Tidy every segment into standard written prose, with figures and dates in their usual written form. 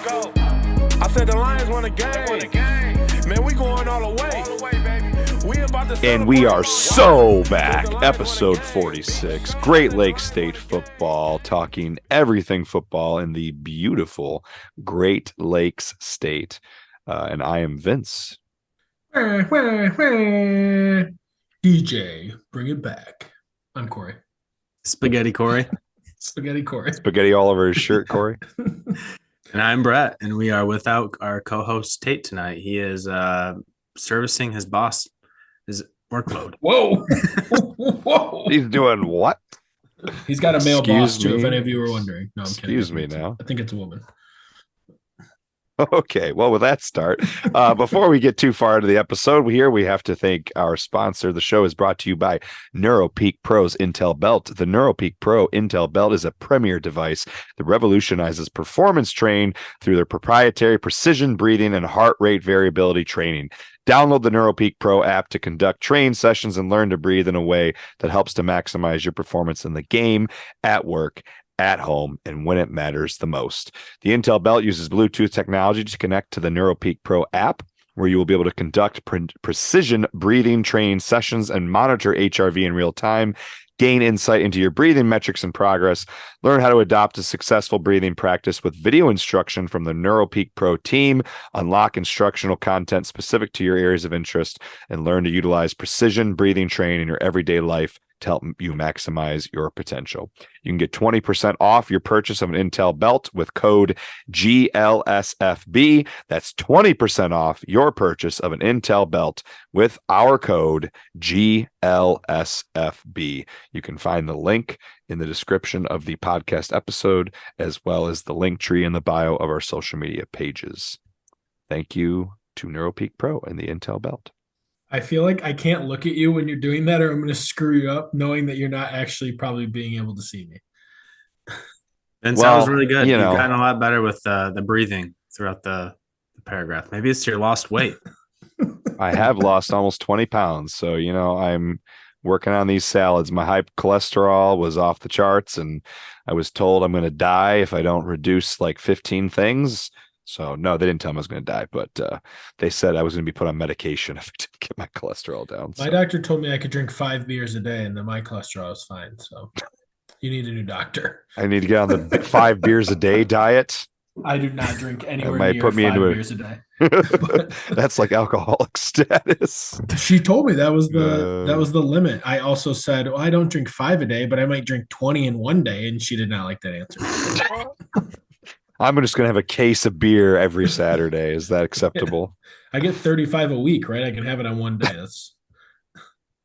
I said the Lions won a game. Man, we going all the way, baby. We about to And we are so back. Episode 46. Great Lakes State football, talking everything football in the beautiful Great Lakes State. And I am Vince. DJ, bring it back. I'm Kory. Spaghetti Kory. Spaghetti Kory. Spaghetti all over his shirt, Kory. And I'm Brett, and we are without our co-host Tate tonight. He is servicing his boss, his workload. Whoa. Whoa. He's doing what? He's got a male boss, too, me? if any of you were wondering. No, I'm kidding. Excuse me now. I think it's a woman. Okay, well, with that start, before we get too far into the episode, we have to thank our sponsor. The show is brought to you by NeuroPeak Pro's Intel Belt. The NeuroPeak Pro Intel Belt is a premier device that revolutionizes performance training through their proprietary precision breathing and heart rate variability training. Download the NeuroPeak Pro app to conduct training sessions and learn to breathe in a way that helps to maximize your performance in the game, at work, at home, and when it matters the most. The Intel Belt uses Bluetooth technology to connect to the NeuroPeak Pro app, where you will be able to conduct precision breathing training sessions and monitor HRV in real time, gain insight into your breathing metrics and progress, learn how to adopt a successful breathing practice with video instruction from the NeuroPeak Pro team, unlock instructional content specific to your areas of interest, and learn to utilize precision breathing training in your everyday life to help you maximize your potential. You can get 20% off your purchase of an Intel Belt with code GLSFB. That's 20% off your purchase of an Intel Belt with our code GLSFB. You can find the link in the description of the podcast episode, as well as the link tree in the bio of our social media pages. Thank you to NeuroPeak Pro and the Intel Belt. I feel like I can't look at you when you're doing that, or I'm going to screw you up, knowing that you're not actually probably being able to see me. Vince, that was really good. You've gotten a lot better with the breathing throughout the paragraph. Maybe it's your lost weight. I have lost almost 20 pounds. So, I'm working on these salads. My high cholesterol was off the charts, and I was told I'm going to die if I don't reduce like 15 things. So, no, they didn't tell me I was going to die, but they said I was going to be put on medication if I didn't get my cholesterol down. My doctor told me I could drink 5 beers a day and that my cholesterol is fine. So you need a new doctor. I need to get on the 5 beers a day diet. I do not drink anywhere might near put me 5 into beers a day. That's like alcoholic status. She told me that was the limit. I also said, well, I don't drink 5 a day, but I might drink 20 in one day. And she did not like that answer. I'm just going to have a case of beer every Saturday. Is that acceptable? I get 35 a week, right? I can have it on one day. That's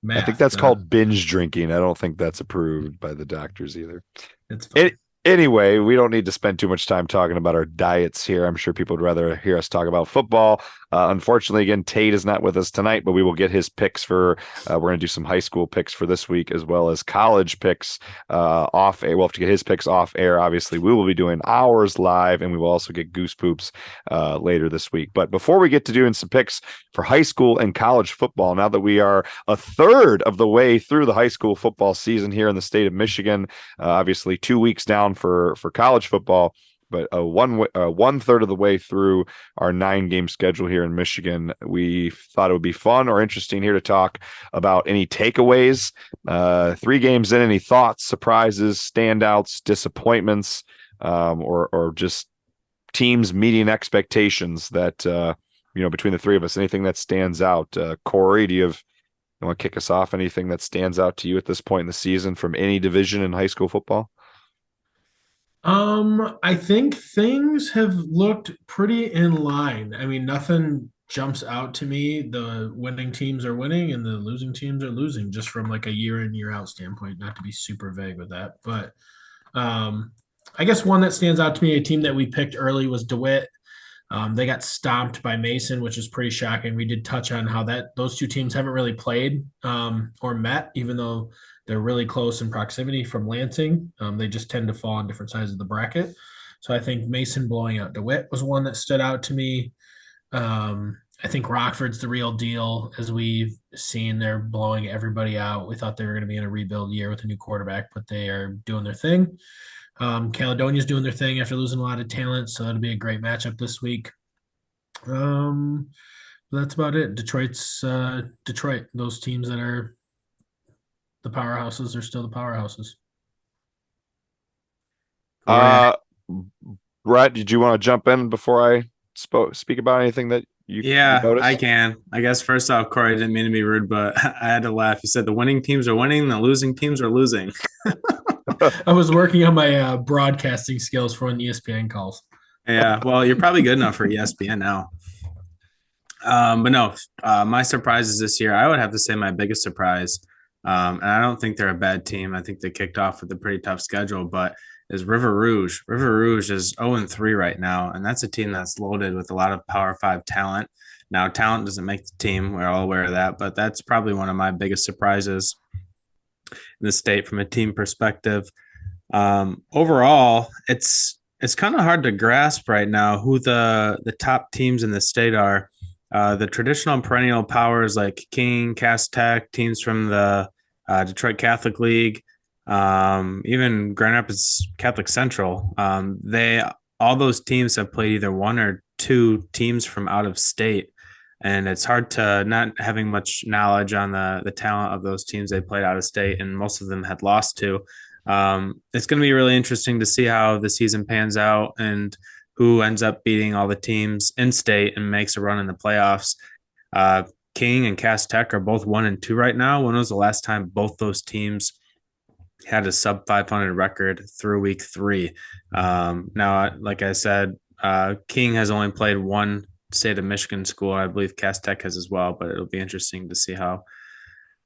math. I think that's called binge drinking. I don't think that's approved by the doctors either. It's fine. Anyway, we don't need to spend too much time talking about our diets here. I'm sure people would rather hear us talk about football. Unfortunately, again, Tate is not with us tonight, but we will get his picks for, we're going to do some high school picks for this week, as well as college picks off air. We'll have to get his picks off air. Obviously, we will be doing ours live, and we will also get Goose Poops later this week. But before we get to doing some picks for high school and college football, now that we are a third of the way through the high school football season here in the state of Michigan, obviously 2 weeks down for college football, but one third of the way through our 9-game schedule here in Michigan, we thought it would be fun or interesting here to talk about any takeaways. 3 games in, any thoughts, surprises, standouts, disappointments, or just teams meeting expectations that between the three of us, anything that stands out. Kory, do you want to kick us off? Anything that stands out to you at this point in the season from any division in high school football? I think things have looked pretty in line. I mean, nothing jumps out to me. The winning teams are winning and the losing teams are losing, just from like a year in, year out standpoint, not to be super vague with that. But I guess one that stands out to me, a team that we picked early, was DeWitt. They got stomped by Mason, which is pretty shocking. We did touch on how those two teams haven't really played or met, even though they're really close in proximity from Lansing. They just tend to fall on different sides of the bracket. So I think Mason blowing out DeWitt was one that stood out to me. I think Rockford's the real deal. As we've seen, they're blowing everybody out. We thought they were going to be in a rebuild year with a new quarterback, but they are doing their thing. Caledonia's doing their thing after losing a lot of talent, so that'll be a great matchup this week. That's about it. Detroit. Those teams that are the powerhouses are still the powerhouses. Brett, did you want to jump in before I speak about anything that you noticed? I can. I guess first off, Kory, I didn't mean to be rude, but I had to laugh. You said the winning teams are winning, the losing teams are losing. I was working on my broadcasting skills for when ESPN calls. Yeah, well, you're probably good enough for ESPN now. But no, my surprises this year, I would have to say my biggest surprise, and I don't think they're a bad team. I think they kicked off with a pretty tough schedule, but is River Rouge. River Rouge is 0-3 right now, and that's a team that's loaded with a lot of Power 5 talent. Now, talent doesn't make the team. We're all aware of that, but that's probably one of my biggest surprises in the state from a team perspective. Overall, it's kind of hard to grasp right now who the top teams in the state are. The traditional and perennial powers like King, Cass Tech, teams from the Detroit Catholic League, even Grand Rapids Catholic Central. All those teams have played either one or two teams from out of state, and it's hard to not having much knowledge on the talent of those teams they played out of state, and most of them had lost to. It's going to be really interesting to see how the season pans out and who ends up beating all the teams in state and makes a run in the playoffs. King and Cass Tech are both 1-2 right now. When was the last time both those teams had a sub 500 record through week 3? Now, like I said, King has only played one state of Michigan school. I believe Cass Tech has as well, but it'll be interesting to see how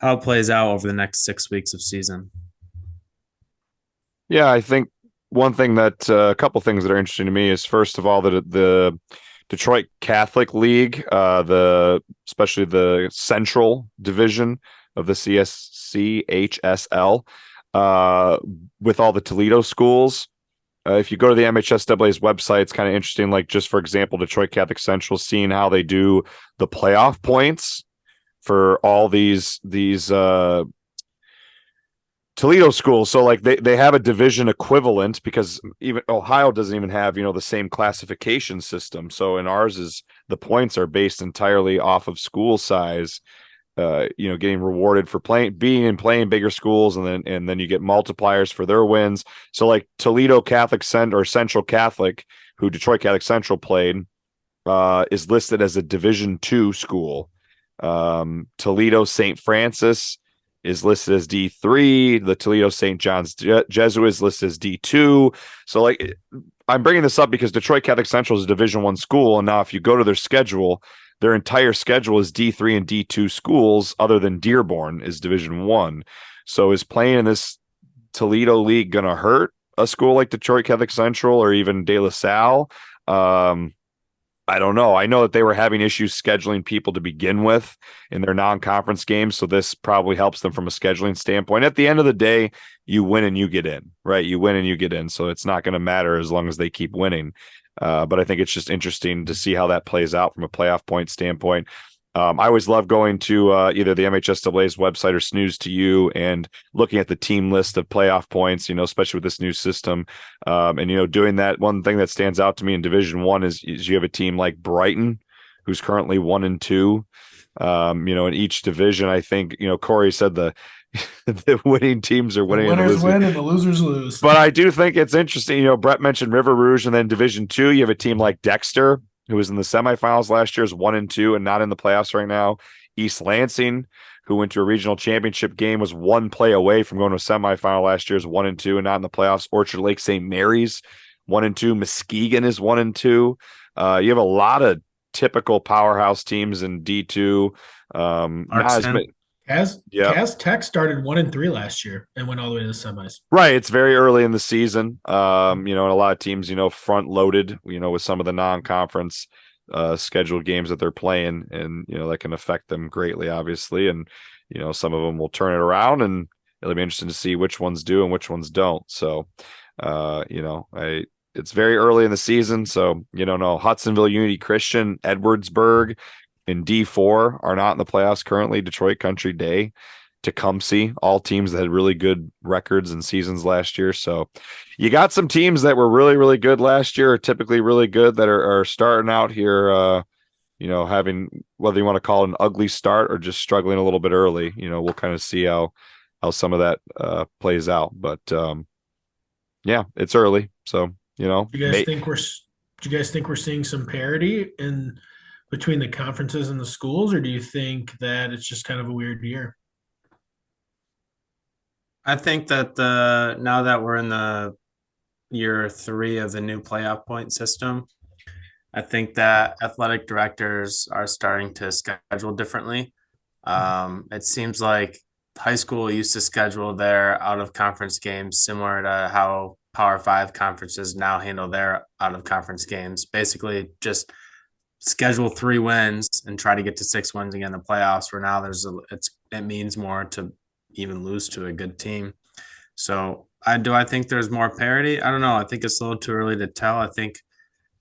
it plays out over the next 6 weeks of season. Yeah, I think one thing that a couple things that are interesting to me is, first of all, that the Detroit Catholic League, especially the Central Division of the CHSL, with all the Toledo schools. If you go to the MHSAA's website, it's kind of interesting. Like, just for example, Detroit Catholic Central, seeing how they do the playoff points for all these Toledo schools. So like they have a division equivalent, because even Ohio doesn't even have, the same classification system. So in ours is the points are based entirely off of school size, getting rewarded for playing bigger schools. And then you get multipliers for their wins. So like Toledo Catholic or Central Catholic, who Detroit Catholic Central played, is listed as a Division II school. Toledo St. Francis is listed as D3. The Toledo St. John's Jesuit is listed as D2. So like, I'm bringing this up because Detroit Catholic Central is a Division I school. And now if you go to their schedule, their entire schedule is D3 and D2 schools, other than Dearborn is Division I. So is playing in this Toledo league going to hurt a school like Detroit Catholic Central or even De La Salle? I don't know. I know that they were having issues scheduling people to begin with in their non-conference games, so this probably helps them from a scheduling standpoint. At the end of the day, you win and you get in, right? You win and you get in, so it's not going to matter as long as they keep winning. But I think it's just interesting to see how that plays out from a playoff point standpoint. I always love going to either the MHSAA's website or Snooze to You and looking at the team list of playoff points, especially with this new system. And doing that, one thing that stands out to me in Division I is you have a team like Brighton, who's currently 1-2. In each division, I think, Kory said the winning teams are winning. The winners win and the losers lose. But I do think it's interesting. Brett mentioned River Rouge, and then Division II, you have a team like Dexter, who was in the semifinals last year, is 1-2 and not in the playoffs right now. East Lansing, who went to a regional championship game, was one play away from going to a semifinal last year, is 1-2 and not in the playoffs. Orchard Lake St. Mary's 1-2. Muskegon is 1-2. You have a lot of typical powerhouse teams in D2. Cass Tech started 1-3 last year and went all the way to the semis. Right. It's very early in the season. And a lot of teams, front loaded, with some of the non-conference scheduled games that they're playing, and, that can affect them greatly, obviously. And, some of them will turn it around, and it'll be interesting to see which ones do and which ones don't. So, it's very early in the season. So, Hudsonville Unity Christian, Edwardsburg, in D4 are not in the playoffs currently. Detroit Country Day Tecumseh, all teams that had really good records and seasons last year. So you got some teams that were really, really good last year, are typically really good, that are starting out here, having, whether you want to call it an ugly start or just struggling a little bit early. We'll kind of see how some of that plays out. But yeah, it's early. So, Do you guys think we're seeing some parity in between the conferences and the schools, or do you think that it's just kind of a weird year? I think that now that we're in the year 3 of the new playoff point system, I think that athletic directors are starting to schedule differently. It seems like high school used to schedule their out of conference games similar to how Power 5 conferences now handle their out of conference games. Basically, just schedule 3 wins and try to get to 6 wins again in the playoffs. Where now it means more to even lose to a good team. So I think there's more parity? I don't know. I think it's a little too early to tell. I think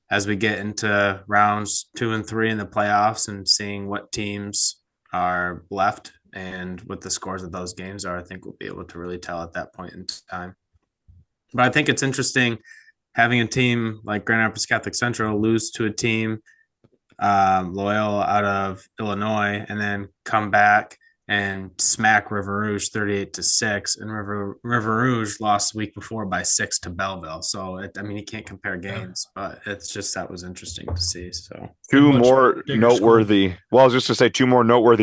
as we get into rounds 2 and 3 in the playoffs and seeing what teams are left and what the scores of those games are, I think we'll be able to really tell at that point in time. But I think it's interesting having a team like Grand Rapids Catholic Central lose to a team, Loyola out of Illinois, and then come back and smack River Rouge 38-6, and River Rouge lost the week before by 6 to Belleville. So you can't compare games, but it's just, that was interesting to see. So two more noteworthy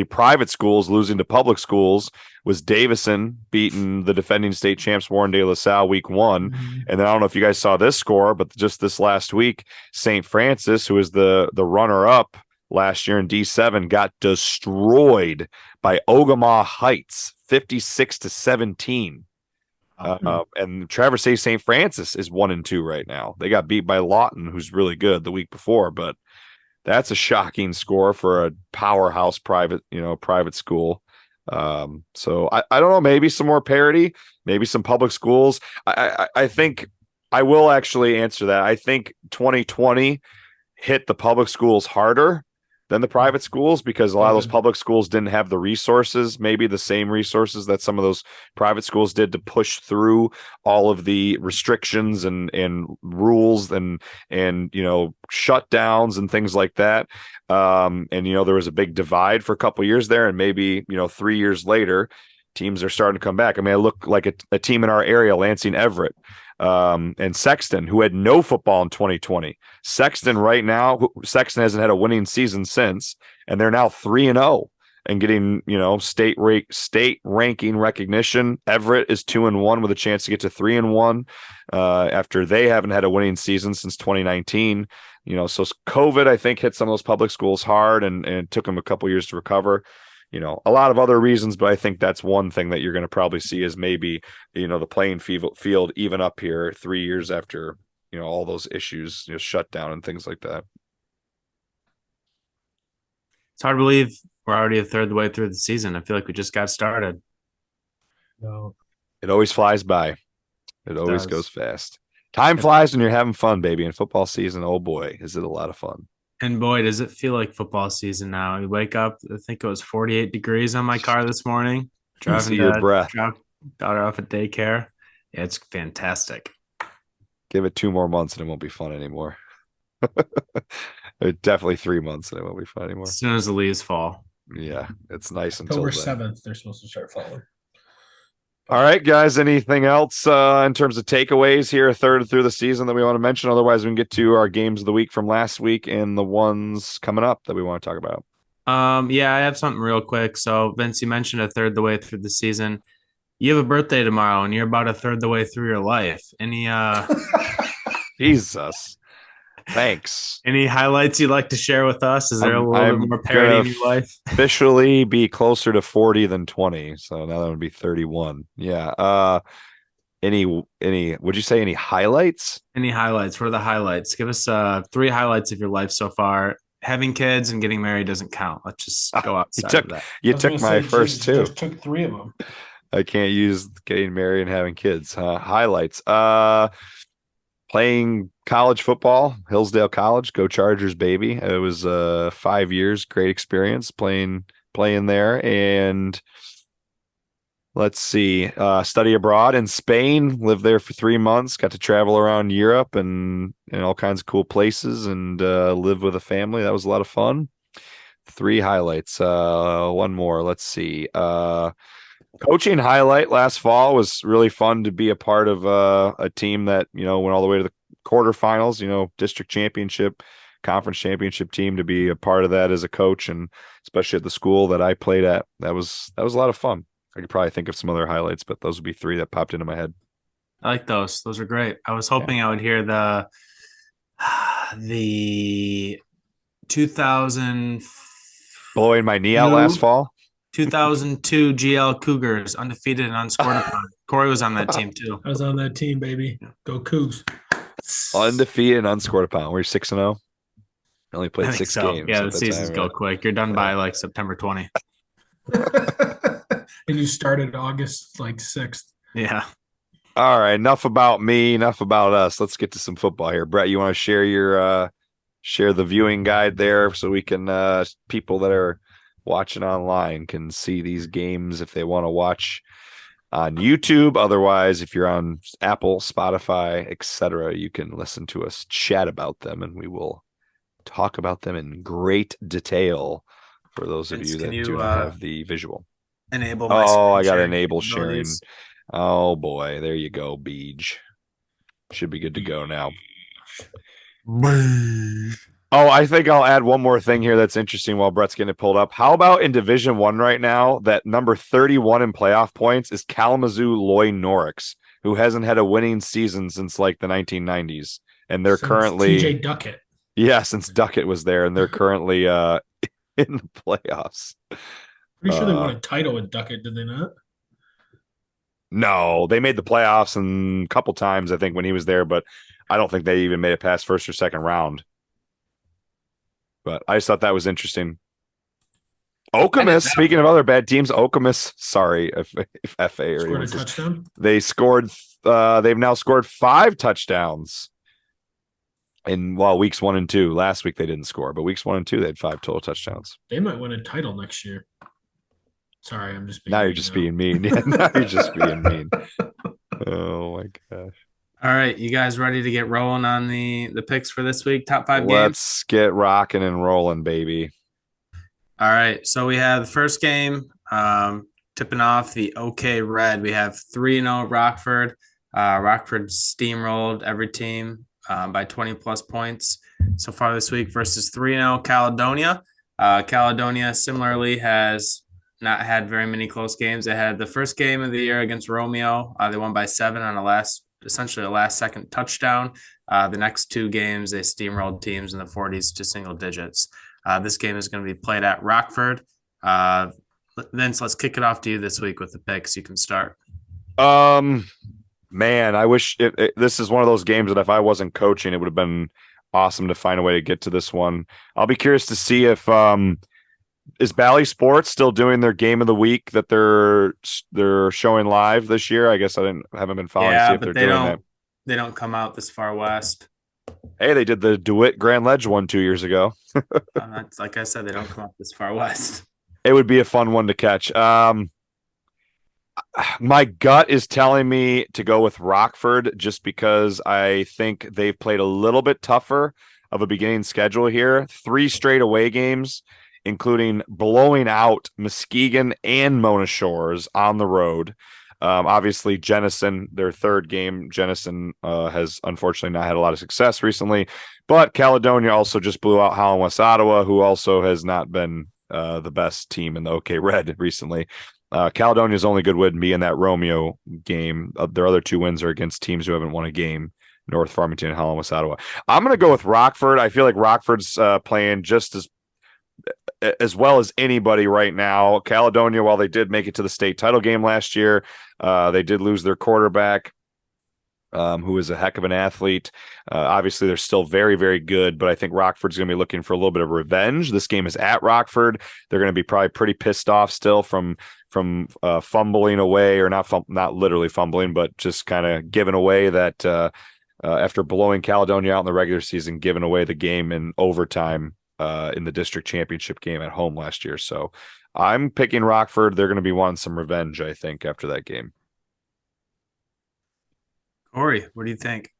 private schools losing to public schools was Davison beating the defending state champs Warren De La Salle week 1. And then I don't know if you guys saw this score, but just this last week, St. Francis, who is the runner up last year in D7, got destroyed by Ogama Heights 56-17. And Traverse City St. Francis is 1-2 right now. They got beat by Lawton, who's really good, the week before, but that's a shocking score for a powerhouse private school. So I don't know, maybe some more parity, maybe some public schools. I think I will actually answer that. I think 2020 hit the public schools harder than the private schools, because a lot of those public schools didn't have the resources, maybe the same resources that some of those private schools did, to push through all of the restrictions and rules and shutdowns and things like that. And there was a big divide for a couple of years there, and maybe 3 years later, teams are starting to come back. I look like a team in our area, Lansing Everett, and Sexton, who had no football in 2020. Sexton hasn't had a winning season since, and they're now 3-0 and getting, state ranking recognition. Everett is 2-1 with a chance to get to 3-1 after they haven't had a winning season since 2019. So COVID, I think, hit some of those public schools hard, and it took them a couple years to recover. A lot of other reasons, but I think that's one thing that you're going to probably see is maybe, the playing field even up here 3 years after, all those issues, shut down and things like that. It's hard to believe we're already a third of the way through the season. I feel like we just got started. No, it always flies by. It always goes fast. Time flies when you're having fun, baby. In football season, oh boy, is it a lot of fun. And boy, does it feel like football season now. You wake up, I think it was 48 degrees on my car this morning. Driving your breath. Daughter off at daycare. Yeah, it's fantastic. Give it 2 more months and it won't be fun anymore. Definitely 3 months and it won't be fun anymore. As soon as the leaves fall. Yeah, it's nice October until then. 7th, they're supposed to start falling. All right, guys, anything else in terms of takeaways here, a third through the season that we want to mention? Otherwise, we can get to our games of the week from last week and the ones coming up that we want to talk about. Yeah, I have something real quick. So, Vince, you mentioned a third the way through the season. You have a birthday tomorrow, and you're about a third the way through your life. Any Jesus. Thanks. Any highlights you'd like to share with us? Is there a little bit more parity in your life? Officially be closer to 40 than 20. So now that would be 31. Yeah. Any would you say any highlights? Any highlights? What are the highlights? Give us 3 highlights of your life so far. Having kids and getting married doesn't count. Let's just go outside of that. You took my first 2. Just took 3 of them. I can't use getting married and having kids. Highlights. Playing college football, Hillsdale College, go Chargers, baby. It was 5 years, great experience playing there. And Let's see. Study abroad in Spain, lived there for 3 months, got to travel around Europe and all kinds of cool places and live with a family. That was a lot of fun. 3 highlights. One more. Let's see. Coaching highlight last fall was really fun to be a part of a team that, went all the way to the quarterfinals, district championship, conference championship team, to be a part of that as a coach, and especially at the school that I played at. That was a lot of fun. I could probably think of some other highlights, but those would be 3 that popped into my head. I like those. Those are great. I was hoping I would hear the 2000 Blowing my knee out last fall. 2002 GL Cougars, undefeated and unscored upon. Kory was on that team too. I was on that team, baby. Go Cougs. Undefeated and unscored upon. We're 6-0. Only played 6 games. Yeah, the seasons go quick. You're done by like September 20. And you started August 6th. Yeah. All right. Enough about me. Enough about us. Let's get to some football here. Brett, you want to share your share the viewing guide there so we can people that are watching online can see these games if they want to watch on YouTube. Otherwise, if you're on Apple, Spotify, etc., you can listen to us chat about them, and we will talk about them in great detail for those of you that do not have the visual. Enable my I got to enable sharing. Oh boy, there you go, Beej. Should be good to go now. Oh, I think I'll add one more thing here that's interesting while Brett's getting it pulled up. How about in Division 1 right now, that number 31 in playoff points is Kalamazoo Loy Norix, who hasn't had a winning season since like the 1990s. And they're currently TJ Duckett. Yeah, since Duckett was there, and they're currently in the playoffs. Pretty sure they won a title with Duckett, did they not? No, they made the playoffs a couple times, I think, when he was there, but I don't think they even made it past first or second round. But I just thought that was interesting. Okemos, speaking of other bad teams, Okemos, sorry if FA or scored a touchdown. They scored. They've now scored 5 touchdowns in weeks 1 and 2. Last week they didn't score, but weeks 1 and 2 they had 5 total touchdowns. They might win a title next year. Sorry, I'm just being now. You're just being mean. Yeah, now you're just being mean. Oh my gosh. All right, you guys ready to get rolling on the picks for this week? Top 5 games? Let's get rocking and rolling, baby. All right, so we have the first game tipping off the OK Red. We have 3-0 Rockford. Rockford steamrolled every team by 20-plus points so far this week versus 3-0 Caledonia. Caledonia similarly has not had very many close games. They had the first game of the year against Romeo. They won by 7 on essentially a last-second touchdown. The next 2 games, they steamrolled teams in the 40s to single digits. This game is going to be played at Rockford. Vince, let's kick it off to you this week with the picks. You can start. Man, I wish this is one of those games that if I wasn't coaching, it would have been awesome to find a way to get to this one. I'll be curious to see if is Bally Sports still doing their game of the week that they're showing live this year? I guess I haven't been following to see if they're doing that. They don't come out this far west. Hey, they did the DeWitt Grand Ledge one 2 years ago. That's, like I said, they don't come out this far west. It would be a fun one to catch. My gut is telling me to go with Rockford just because I think they've played a little bit tougher of a beginning schedule here. 3 straight away games, including blowing out Muskegon and Mona Shores on the road. Obviously, Jenison, their third game, Jenison has unfortunately not had a lot of success recently. But Caledonia also just blew out Holland West Ottawa, who also has not been the best team in the OK Red recently. Caledonia's only good win being that Romeo game. Their other 2 wins are against teams who haven't won a game, North Farmington and Holland West Ottawa. I'm going to go with Rockford. I feel like Rockford's playing just as well as anybody right now. Caledonia, while they did make it to the state title game last year, they did lose their quarterback, who is a heck of an athlete. Obviously, they're still very, very good, but I think Rockford's going to be looking for a little bit of revenge. This game is at Rockford. They're going to be probably pretty pissed off still from fumbling away, or not literally fumbling, but just kind of giving away that after blowing Caledonia out in the regular season, giving away the game in overtime in the district championship game at home last year. So I'm picking Rockford. They're going to be wanting some revenge, I think, after that game. Kory, what do you think?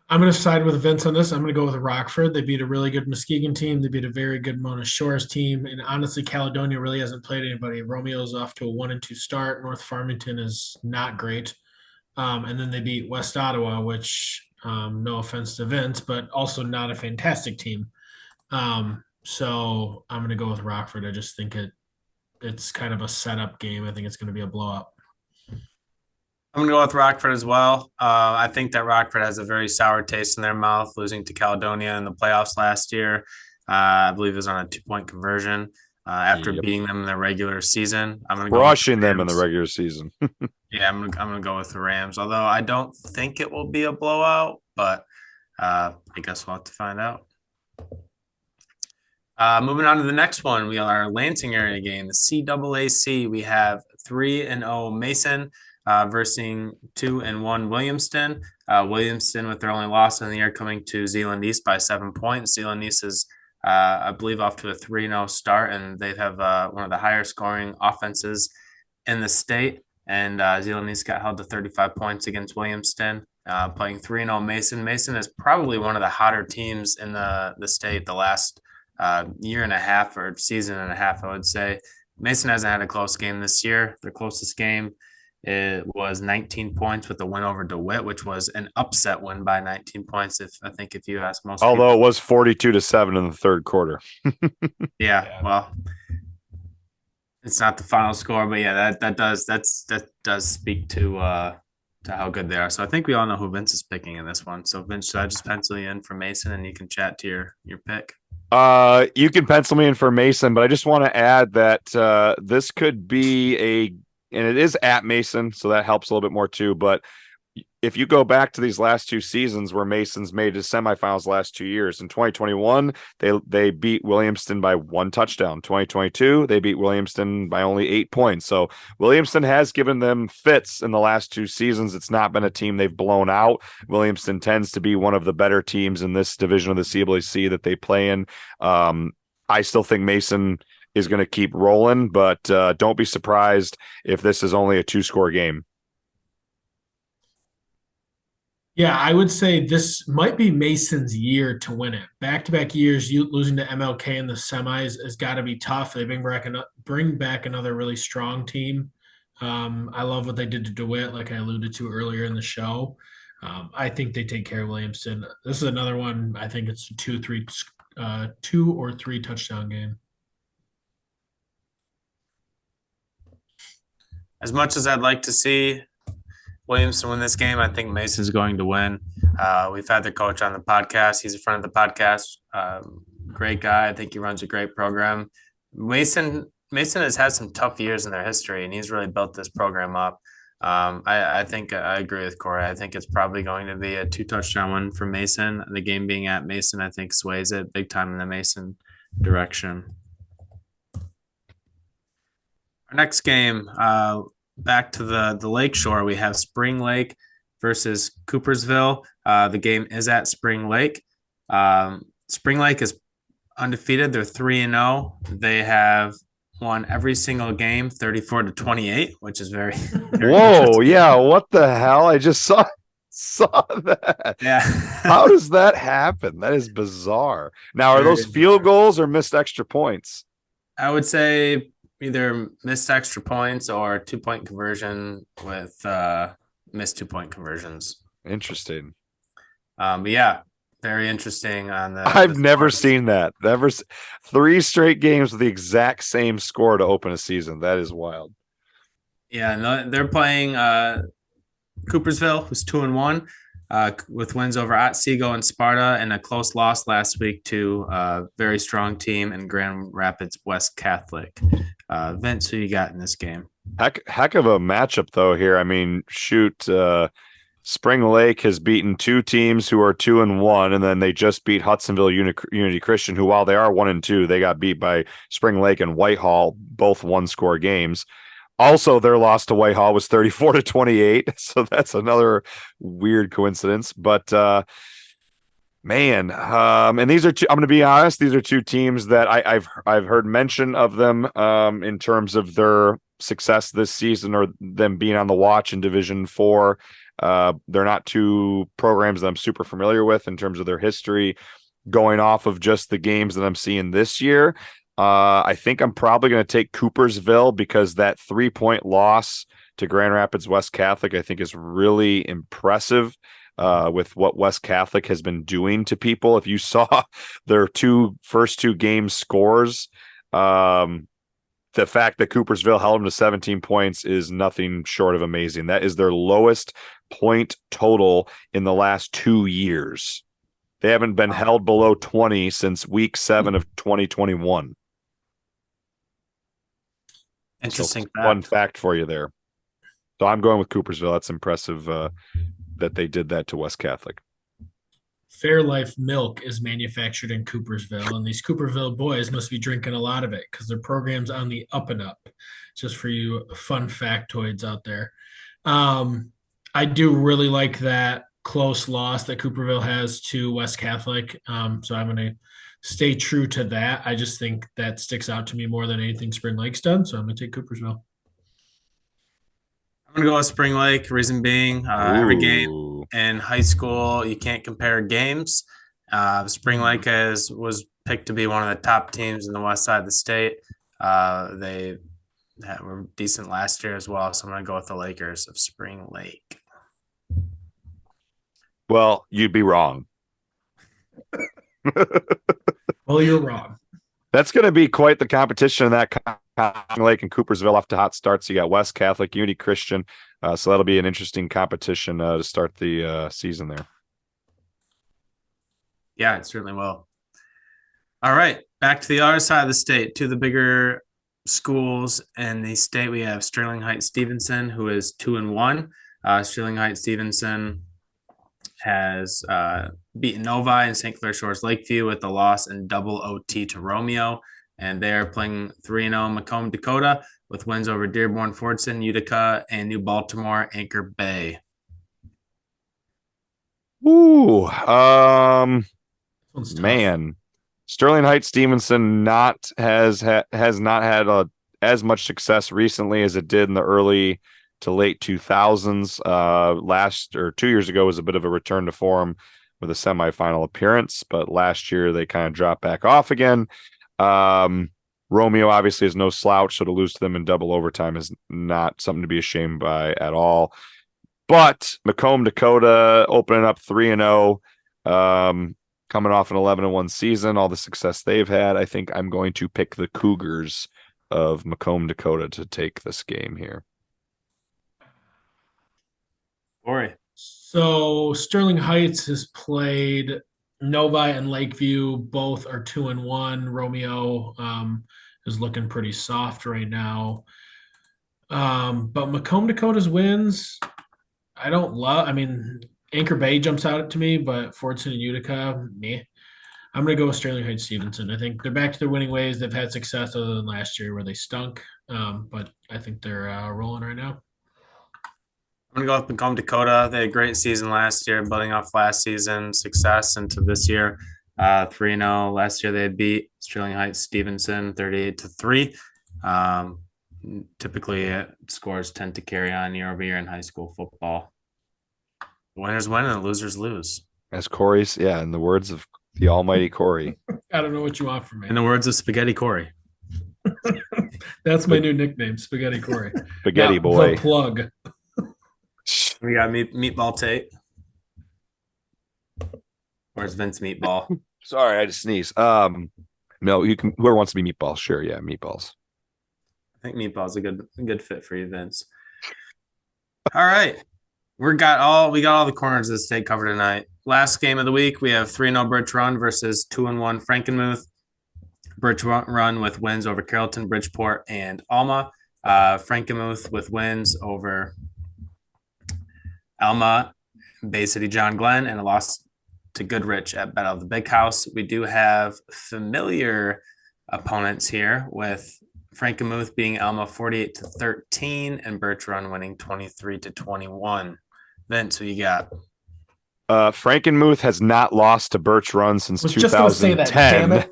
I'm going to side with Vince on this. I'm going to go with Rockford. They beat a really good Muskegon team. They beat a very good Mona Shores team. And honestly, Caledonia really hasn't played anybody. Romeo's off to a 1-2 start. North Farmington is not great. And then they beat West Ottawa, which, no offense to Vince, but also not a fantastic team. So I'm going to go with Rockford. I just think it's kind of a setup game. I think it's going to be a blowout. I'm going to go with Rockford as well. I think that Rockford has a very sour taste in their mouth, losing to Caledonia in the playoffs last year. I believe it was on a 2-point conversion after beating them in the regular season. I'm going to crushing them in the regular season. Yeah, I'm going to go with the Rams, although I don't think it will be a blowout, but I guess we'll have to find out. Moving on to the next one, we are our Lansing area game, the CAAC. We have 3-0 Mason versus 2-1 Williamston. Williamston, with their only loss in the year, coming to Zeeland East by 7 points. Zeeland East is, I believe, off to a 3-0 start, and they have one of the higher scoring offenses in the state. And Zeeland East got held to 35 points against Williamston, playing 3-0 Mason. Mason is probably one of the hotter teams in the state the last year and a half or season and a half, I would say. Mason hasn't had a close game this year. Their closest game, it was 19 points with a win over DeWitt, which was an upset win by 19 points. If you ask most, although people. It was 42-7 in the third quarter. Yeah, well, it's not the final score, but yeah, that does speak to how good they are. So I think we all know who Vince is picking in this one. So Vince, should I just pencil you in for Mason, and you can chat to your pick? You can pencil me in for Mason, but I just want to add that this could be and it is at Mason, so that helps a little bit more too. But if you go back to these last two seasons where Mason's made his semifinals last 2 years, in 2021, they beat Williamston by 1 touchdown. 2022, they beat Williamston by only 8 points. So Williamston has given them fits in the last 2 seasons. It's not been a team they've blown out. Williamston tends to be one of the better teams in this division of the CAAC that they play in. I still think Mason is going to keep rolling, but don't be surprised if this is only a 2-score game. Yeah, I would say this might be Mason's year to win it. Back-to-back years, losing to MLK in the semis has got to be tough. They bring back another really strong team. I love what they did to DeWitt, like I alluded to earlier in the show. I think they take care of Williamston. This is another one. I think it's a 2 or 3 touchdown game. As much as I'd like to see Williamston win this game, I think Mason's going to win. We've had the coach on the podcast. He's a friend of the podcast. Great guy. I think he runs a great program. Mason has had some tough years in their history, and he's really built this program up. I think I agree with Kory. I think it's probably going to be a 2-touchdown win for Mason. The game being at Mason, I think, sways it big time in the Mason direction. Our next game, back to the Lakeshore, we have Spring Lake versus Coopersville. The game is at Spring Lake. Spring Lake is undefeated. They're 3-0. They have won every single game 34-28, which is very whoa, yeah, what the hell? I just saw that. Yeah. How does that happen? That is bizarre. Now, are those field goals or missed extra points? I would say either missed extra points or 2-point conversion with missed 2-point conversions. Interesting. But yeah, very interesting on the. I've never seen that. 3 straight games with the exact same score to open a season. That is wild. Yeah, no, they're playing Coopersville, who's 2-1, with wins over Otsego and Sparta, and a close loss last week to a very strong team in Grand Rapids West Catholic. Vince, who you got in this game? Heck of a matchup, though, here. I mean, shoot, Spring Lake has beaten 2 teams who are 2-1, and then they just beat Hudsonville Unity Christian, who, while they are 1-2, they got beat by Spring Lake and Whitehall, both 1-score games. Also, their loss to Whitehall was 34-28, so that's another weird coincidence. But Man, and these are two. I'm going to be honest; these are two teams that I've heard mention of them in terms of their success this season or them being on the watch in Division 4. They're not two programs that I'm super familiar with in terms of their history. Going off of just the games that I'm seeing this year, I think I'm probably going to take Coopersville because that 3-point loss to Grand Rapids West Catholic I think is really impressive. With what West Catholic has been doing to people. If you saw their first two game scores, the fact that Coopersville held them to 17 points is nothing short of amazing. That is their lowest point total in the last 2 years. They haven't been held below 20 since week 7 of 2021. Interesting Fun fact for you there. So I'm going with Coopersville. That's impressive that they did that to West Catholic. Fairlife milk is manufactured in Coopersville, and these Coopersville boys must be drinking a lot of it because their program's on the up and up. Just for you fun factoids out there. I do really like that close loss that Cooperville has to West Catholic. So I'm going to stay true to that. I just think that sticks out to me more than anything Spring Lake's done. So I'm going to take Coopersville. I'm going to go with Spring Lake. Reason being, every game in high school, you can't compare games. Spring Lake was picked to be one of the top teams in the west side of the state. They were decent last year as well, so I'm going to go with the Lakers of Spring Lake. Well, you'd be wrong. Well, you're wrong. That's going to be quite the competition in that Lake and Coopersville off to hot starts. You got West Catholic, Unity Christian. So that'll be an interesting competition to start the season there. Yeah, it certainly will. All right, back to the other side of the state, to the bigger schools in the state. We have Sterling Heights Stevenson, who is 2-1. Sterling Heights Stevenson has beaten Novi and St. Clair Shores Lakeview with the loss in double OT to Romeo. And they are playing 3-0 Macomb, Dakota, with wins over Dearborn, Fordson, Utica, and New Baltimore, Anchor Bay. Ooh, man. Sterling Heights Stevenson has not had as much success recently as it did in the early to late 2000s. Last or 2 years ago was a bit of a return to form with a semifinal appearance, but last year they kind of dropped back off again. Romeo obviously is no slouch, so to lose to them in double overtime is not something to be ashamed by at all. But Macomb, Dakota opening up 3-0, coming off an 11-1 season, all the success they've had. I think I'm going to pick the Cougars of Macomb, Dakota to take this game here. Kory. So Sterling Heights has played Novi and Lakeview. Both are 2-1. Romeo is looking pretty soft right now. But Macomb, Dakota's wins, I don't love. I mean, Anchor Bay jumps out to me, but Fordson and Utica, meh. I'm going to go with Sterling Heights Stevenson. I think they're back to their winning ways. They've had success other than last year where they stunk. But I think they're rolling right now. I'm going to go with Macomb, Dakota. They had a great season last year, building off last season's success into this year. 3-0. Last year they beat Sterling Heights Stevenson 38-3. Typically, scores tend to carry on year over year in high school football. Winners win and the losers lose. As Kory's, in the words of the almighty Kory. I don't know what you want from me. In the words of Spaghetti Kory. That's my new nickname, Spaghetti Kory. Spaghetti boy. The plug. We got Meatball Tate. Where's Vince Meatball? Sorry, I had to sneeze. No, you can. Whoever wants to be Meatballs, sure, yeah, Meatballs. I think Meatball's a good fit for you, Vince. All right, we got all the corners of the state covered tonight. Last game of the week, we have 3-0 Birch Run versus 2-1 Frankenmuth. Birch Run with wins over Carrollton, Bridgeport, and Alma. Frankenmuth with wins over Alma, Bay City, John Glenn, and a loss to Goodrich at Battle of the Big House. We do have familiar opponents here, with Frankenmuth being Alma 48-13 and Birch Run winning 23-21. Vince, who you got? Frankenmuth has not lost to Birch Run since Was just going to say that. Damn 2010.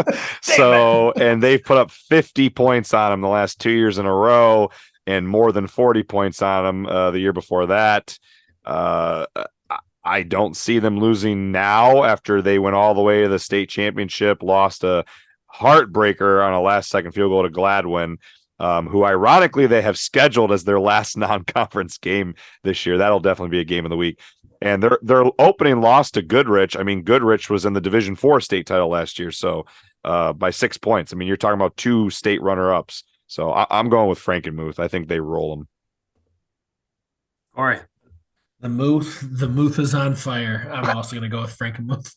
it. So, and they've put up 50 points on him the last 2 years in a row, and more than 40 points on him the year before that. I don't see them losing now after they went all the way to the state championship, lost a heartbreaker on a last-second field goal to Gladwin, who ironically they have scheduled as their last non-conference game this year. That'll definitely be a game of the week. And their opening loss to Goodrich. I mean, Goodrich was in the Division IV state title last year, so by 6 points. I mean, you're talking about 2 state runner-ups. So I'm going with Frankenmuth. I think they roll them. Kory. The Muth is on fire. I'm also going to go with Frankenmuth.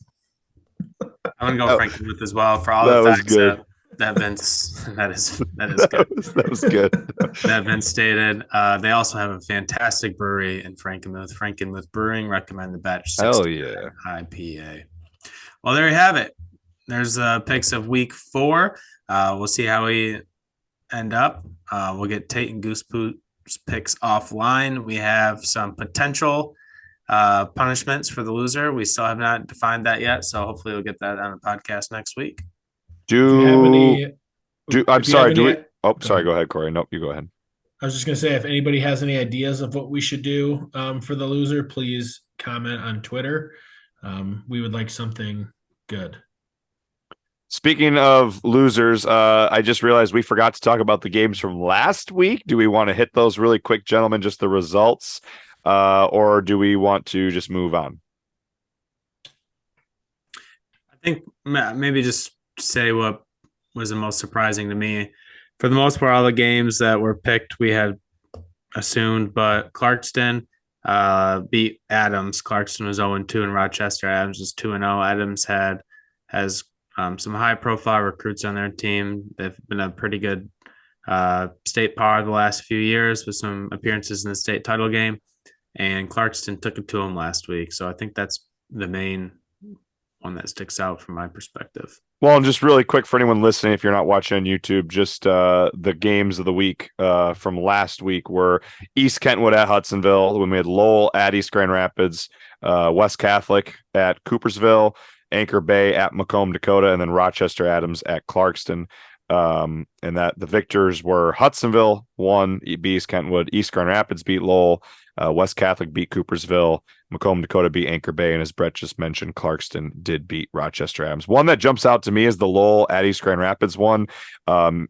I'm gonna go Frankenmuth as well for all That the was facts good. that Vince that is good. That was good. That Vince stated. They also have a fantastic brewery in Frankenmuth. Frankenmuth Brewing, recommend the batch 60 Hell yeah. IPA. Well, there you have it. There's picks of week 4. We'll see how we end up. We'll get Tate and Goose Poo's picks offline. We have some potential punishments for the loser. We still have not defined that yet, so hopefully we'll get that on the podcast next week. I'm sorry. Go ahead, Kory. Nope, you go ahead. I was just going to say, if anybody has any ideas of what we should do for the loser, please comment on Twitter. We would like something good. Speaking of losers, I just realized we forgot to talk about the games from last week. Do we want to hit those really quick, gentlemen, just the results, or do we want to just move on? I think maybe just say what was the most surprising to me. For the most part, all the games that were picked, we had assumed, but Clarkston beat Adams. Clarkston was 0-2 and Rochester. Adams was 2-0. Adams has some high-profile recruits on their team. They've been a pretty good state power the last few years with some appearances in the state title game, and Clarkston took it to them last week. So I think that's the main one that sticks out from my perspective. Well, and just really quick for anyone listening, if you're not watching on YouTube, just the games of the week from last week were East Kentwood at Hudsonville, when we had Lowell at East Grand Rapids, West Catholic at Coopersville, Anchor Bay at Macomb, Dakota, and then Rochester Adams at Clarkston. And that the victors were Hudsonville won, beat East Kentwood, East Grand Rapids beat Lowell, West Catholic beat Coopersville, Macomb, Dakota beat Anchor Bay, and as Brett just mentioned, Clarkston did beat Rochester Adams. One that jumps out to me is the Lowell at East Grand Rapids one. I'm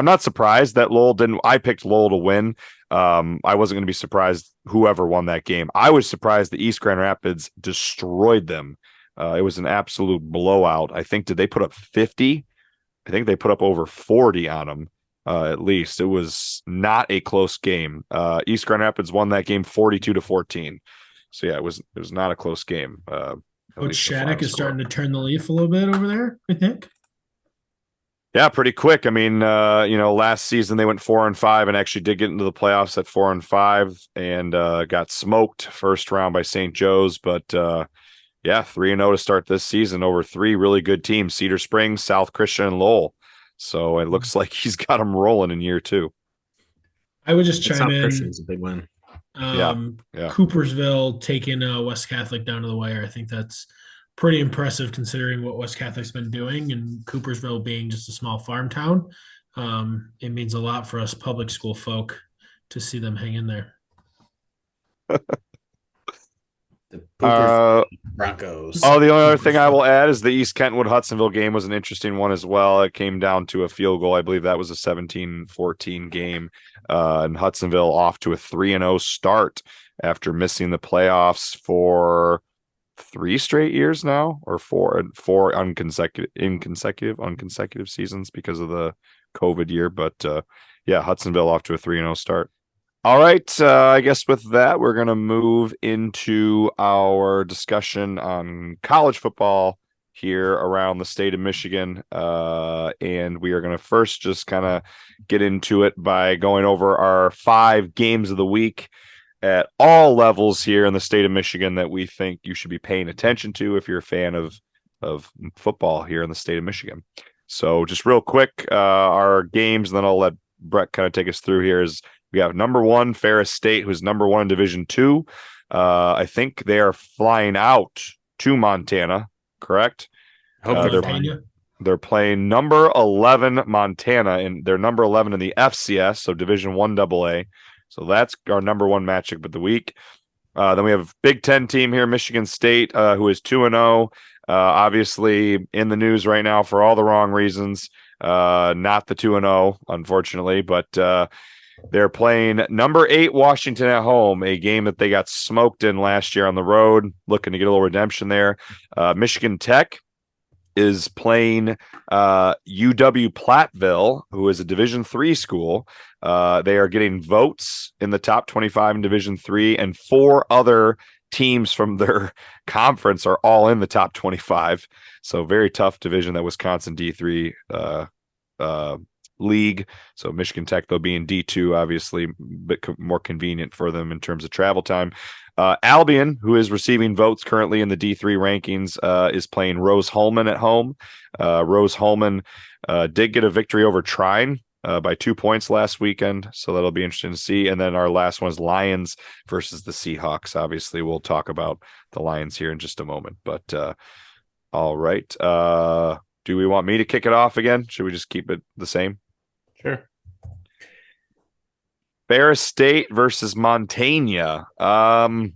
not surprised that Lowell didn't. I picked Lowell to win. I wasn't going to be surprised whoever won that game. I was surprised that East Grand Rapids destroyed them. It was an absolute blowout. I think, did they put up 50? I think they put up over 40 on them, at least. It was not a close game. East Grand Rapids won that game 42-14. So yeah, it was not a close game. Coach Shattuck is starting to turn the leaf a little bit over there, I think. Yeah, pretty quick. I mean, last season they went 4-5 and actually did get into the playoffs at 4-5 and got smoked first round by St. Joe's, but 3-0 to start this season over 3 really good teams: Cedar Springs, South Christian, and Lowell. So it looks like he's got them rolling in year 2. I would just chime South in. Christian's a big win. Yeah. Coopersville taking West Catholic down to the wire. I think that's pretty impressive considering what West Catholic's been doing, and Coopersville being just a small farm town. It means a lot for us public school folk to see them hang in there. The Broncos. Oh, the only other thing I will add is the East Kentwood Hudsonville game was an interesting one as well. It came down to a field goal. I believe that was a 17-14 game. And Hudsonville off to a 3-0 start after missing the playoffs for 3 straight years now, or four unconsecutive seasons because of the COVID year. But Hudsonville off to a 3-0 start. All right, I guess with that, we're going to move into our discussion on college football here around the state of Michigan. And we are going to first just kind of get into it by going over our 5 games of the week at all levels here in the state of Michigan that we think you should be paying attention to if you're a fan of football here in the state of Michigan. So just real quick, our games, and then I'll let Brett kind of take us through here is we have number 1, Ferris State, who's number 1 in Division II, I think they are flying out to Montana, correct? I hope they're Montana. fine. They're playing number 11 Montana, and they're number 11 in the FCS, so Division 1 AA. So that's our number one matchup of the week. Then we have Big Ten team here, Michigan State, who is 2-0. Obviously in the news right now for all the wrong reasons. Not the 2-0, unfortunately, but they're playing number 8 Washington at home, a game that they got smoked in last year on the road, looking to get a little redemption there. Michigan Tech is playing UW Platteville, who is a Division III school. They are getting votes in the top 25 in Division III, and 4 other teams from their conference are all in the top 25. So very tough division, that Wisconsin D3 league. So Michigan Tech, though, being D2, obviously a bit more convenient for them in terms of travel time. Albion, who is receiving votes currently in the D3 rankings, is playing Rose-Hulman at home. Rose-Hulman did get a victory over Trine by 2 points last weekend, so that'll be interesting to see. And then our last one is Lions versus the Seahawks. Obviously, we'll talk about the Lions here in just a moment. But all right. Do we want me to kick it off again? Should we just keep it the same? Sure. Ferris State versus Montana. Montana.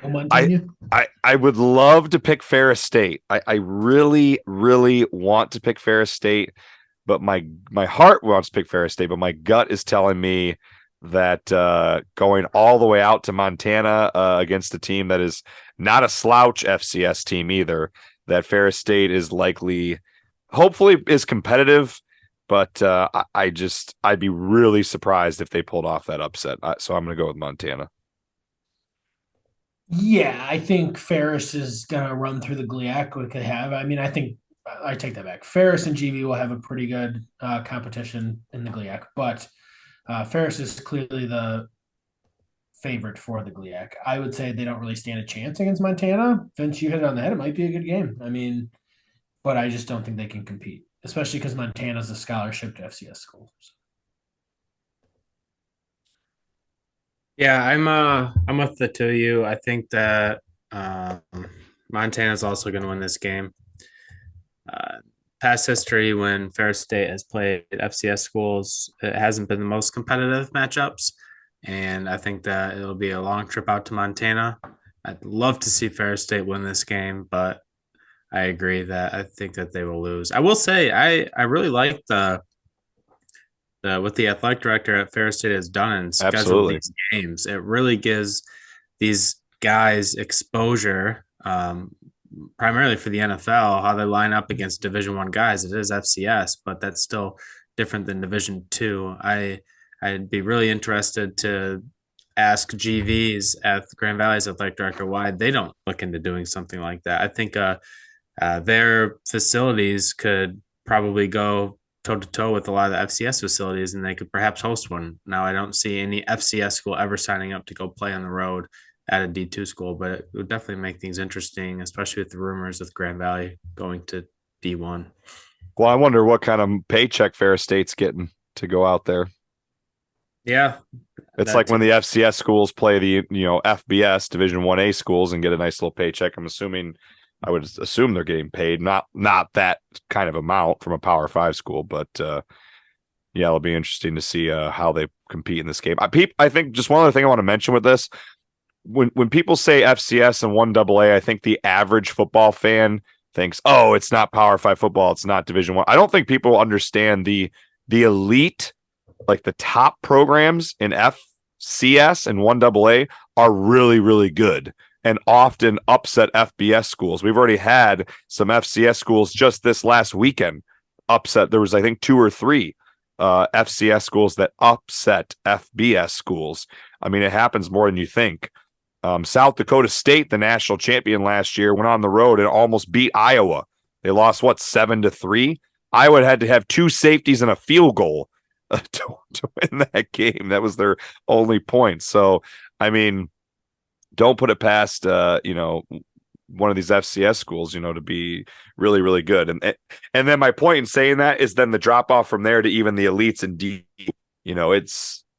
I would love to pick Ferris State. I really, really want to pick Ferris State, but my heart wants to pick Ferris State, but my gut is telling me that going all the way out to Montana against a team that is not a slouch FCS team either, that Ferris State is likely, hopefully, is competitive. But I'd be really surprised if they pulled off that upset. So I'm going to go with Montana. Yeah, I think Ferris is going to run through the GLIAC like they have. I mean, I think I take that back. Ferris and GV will have a pretty good competition in the GLIAC, but Ferris is clearly the favorite for the GLIAC. I would say they don't really stand a chance against Montana. Vince, you hit it on the head. It might be a good game. I mean, but I just don't think they can compete, especially because Montana's a scholarship to FCS schools. Yeah, I'm with the two of you. I think that Montana's also going to win this game. Past history, when Ferris State has played FCS schools, it hasn't been the most competitive matchups, and I think that it'll be a long trip out to Montana. I'd love to see Ferris State win this game, but I agree that I think that they will lose. I will say I really like the what the athletic director at Ferris State has done in scheduling these games. It really gives these guys exposure, primarily for the NFL, how they line up against Division I guys. It is FCS, but that's still different than Division II. I'd be really interested to ask GVs at Grand Valley's athletic director why they don't look into doing something like that. I think their facilities could probably go toe-to-toe with a lot of the FCS facilities, and they could perhaps host one. Now, I don't see any FCS school ever signing up to go play on the road at a D2 school, but it would definitely make things interesting, especially with the rumors with Grand Valley going to D1. Well, I wonder what kind of paycheck Ferris State's getting to go out there. Yeah. It's like when the FCS schools play the, FBS Division 1A schools and get a nice little paycheck. I would assume they're getting paid, not that kind of amount from a Power 5 school, but yeah, it'll be interesting to see how they compete in this game. I think just one other thing I want to mention with this, when people say FCS and 1AA, I think the average football fan thinks, oh, it's not Power 5 football, it's not Division 1. I don't think people understand the elite, like the top programs in FCS and 1AA are really, really good and often upset FBS schools. We've already had some FCS schools just this last weekend upset. There was, I think, 2 or 3 FCS schools that upset FBS schools. I mean, it happens more than you think. South Dakota State, the national champion last year, went on the road and almost beat Iowa. They lost, 7-3? Iowa had to have 2 safeties and a field goal to win that game. That was their only point. So, I mean, don't put it past one of these FCS schools, to be really, really good. And then my point in saying that is then the drop off from there to even the elites and D.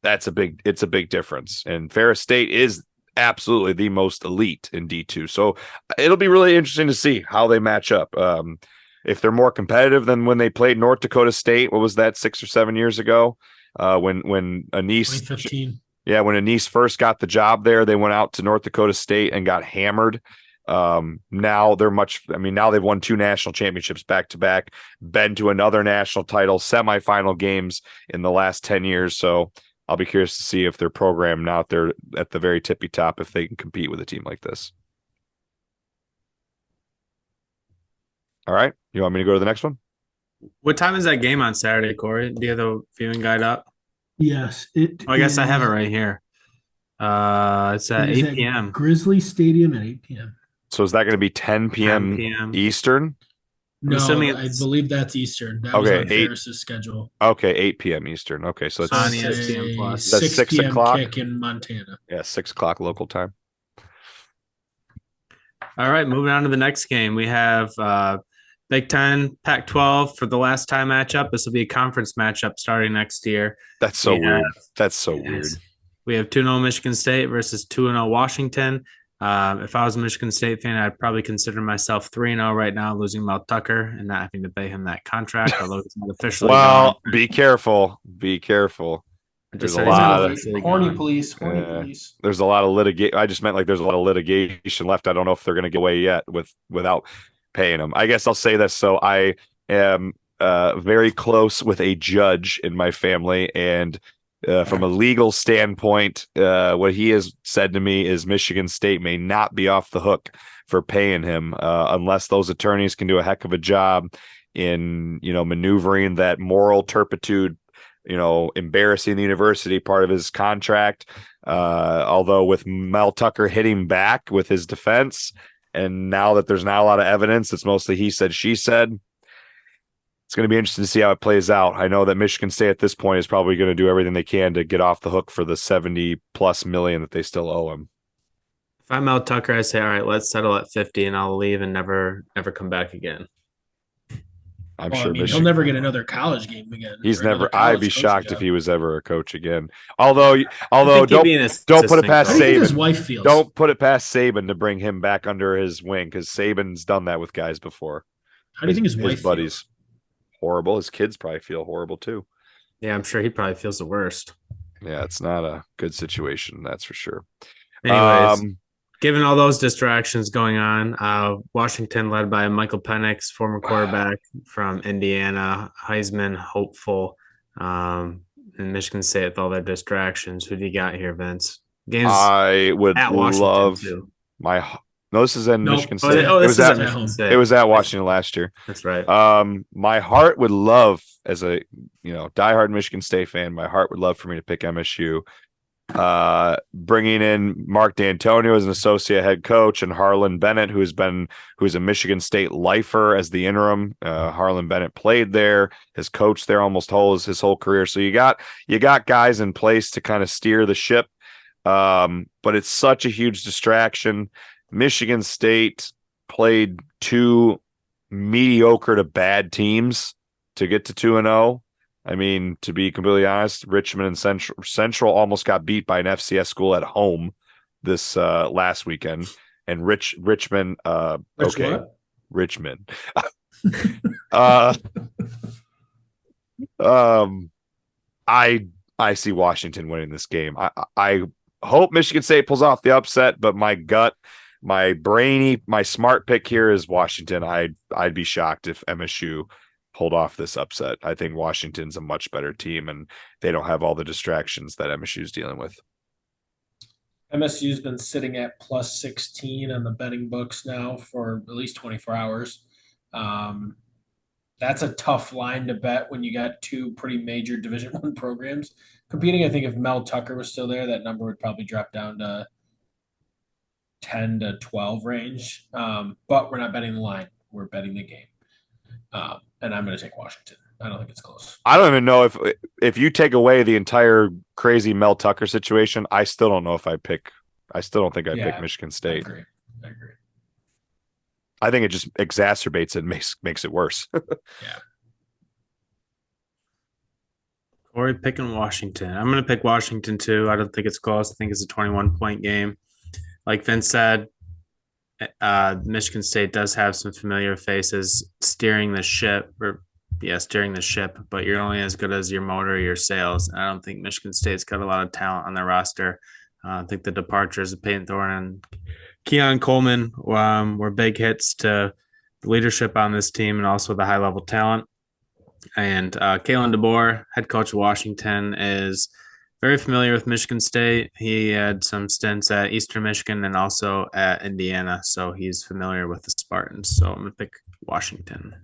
it's a big difference. And Ferris State is absolutely the most elite in D2. So it'll be really interesting to see how they match up. If they're more competitive than when they played North Dakota State, what was that, 6 or 7 years ago? When Anise 2015. Yeah, when Anise first got the job there, they went out to North Dakota State and got hammered. Now now they've won 2 national championships back to back, been to another national title, semifinal games in the last 10 years. So I'll be curious to see if their program now they're at the very tippy top, if they can compete with a team like this. All right. You want me to go to the next one? What time is that game on Saturday, Kory? Do you have the viewing guide up? Yes, I guess I have it right here. It's at 8 p.m. Grizzly Stadium at 8 p.m. So is that going to be 10 p.m. 10 p.m. Eastern? No, assuming I it's- believe that's Eastern. That Okay, was on Ferris's schedule. Okay, 8 p.m. Eastern. Okay, so it's On it's ESPN a Plus. That's 6 6 p.m. o'clock? kick in Montana. 6 o'clock local time. All right, moving on to the next game. We have Big Ten, Pac-12 for the last time matchup. This will be a conference matchup starting next year. That's so We weird. have- That's so weird. We have 2-0 Michigan State versus 2-0 Washington. If I was a Michigan State fan, I'd probably consider myself 3-0 right now, losing Mel Tucker and not having to pay him that contract, although it's not officially Well, gone. be careful. Be careful. Just there's said a he's not lot of- officially Horny gone. police. Horny Yeah. police. There's a lot of litigation. I just meant like there's a lot of litigation left. I don't know if they're going to get away yet without paying them. I guess I'll say this. So I am very close with a judge in my family, and from a legal standpoint, what he has said to me is Michigan State may not be off the hook for paying him unless those attorneys can do a heck of a job in maneuvering that moral turpitude, embarrassing the university part of his contract. Although with Mel Tucker hitting back with his defense, and now that there's not a lot of evidence, it's mostly he said, she said. It's going to be interesting to see how it plays out. I know that Michigan State at this point is probably going to do everything they can to get off the hook for the 70+ million that they still owe him. If I'm Mel Tucker, I say, all right, let's settle at 50 and I'll leave and never come back again. I'm Well, sure I mean, Michigan. he'll never get another college game again. He's or another never. I'd college be coaching shocked if job. he was ever a coach again. Although I think he'd be an don't put it assistant past How do you think his Saban. wife feels? Don't put it past Saban to bring him back under his wing, because Saban's done that with guys before. How do you think his wife buddies? feels? Horrible. His kids probably feel horrible too. Yeah, I'm sure he probably feels the worst. Yeah, it's not a good situation, that's for sure. Anyways, given all those distractions going on, Washington led by Michael Penix, former quarterback from Indiana, Heisman hopeful, and Michigan State with all their distractions. Who do you got here, Vince? Games I would at Washington love too. No, this is in Nope. Michigan Oh, State. Oh, it this was is at at Michigan State. It was at Washington last year. That's right. My heart would love, as a diehard Michigan State fan, my heart would love for me to pick MSU. Bringing in Mark D'Antonio as an associate head coach, and Harlan Bennett, who's a Michigan State lifer as the interim. Harlan Bennett played there, has coached there almost his whole career. So you got guys in place to kind of steer the ship. But it's such a huge distraction. Michigan State played 2 mediocre to bad teams to get to 2-0. I mean, to be completely honest, Richmond and Central almost got beat by an FCS school at home this last weekend. And Richmond, Richmond. I see Washington winning this game. I hope Michigan State pulls off the upset, but my gut, my smart pick here is Washington. I'd be shocked if MSU pulled off this upset. I think Washington's a much better team, and they don't have all the distractions that MSU's dealing with. MSU's been sitting at plus 16 on the betting books now for at least 24 hours. That's a tough line to bet when you got 2 pretty major Division I programs competing. I think if Mel Tucker was still there, that number would probably drop down to 10 to 12 range. But we're not betting the line. We're betting the game. And I'm going to take Washington. I don't think it's close. I don't even know if you take away the entire crazy Mel Tucker situation, I still don't know if I still don't think I pick Michigan State. I agree. I think it just exacerbates it and makes it worse. Yeah. Kory picking Washington. I'm going to pick Washington too. I don't think it's close. I think it's a 21-point game. Like Vince said, Michigan State does have some familiar faces steering the ship, but you're only as good as your motor, your sails. I don't think Michigan State's got a lot of talent on their roster. I think the departures of Peyton Thorne and Keon Coleman were big hits to the leadership on this team and also the high-level talent. And Kalen DeBoer, head coach of Washington, is very familiar with Michigan State. He had some stints at Eastern Michigan and also at Indiana, so he's familiar with the Spartans. So I'm going to pick Washington.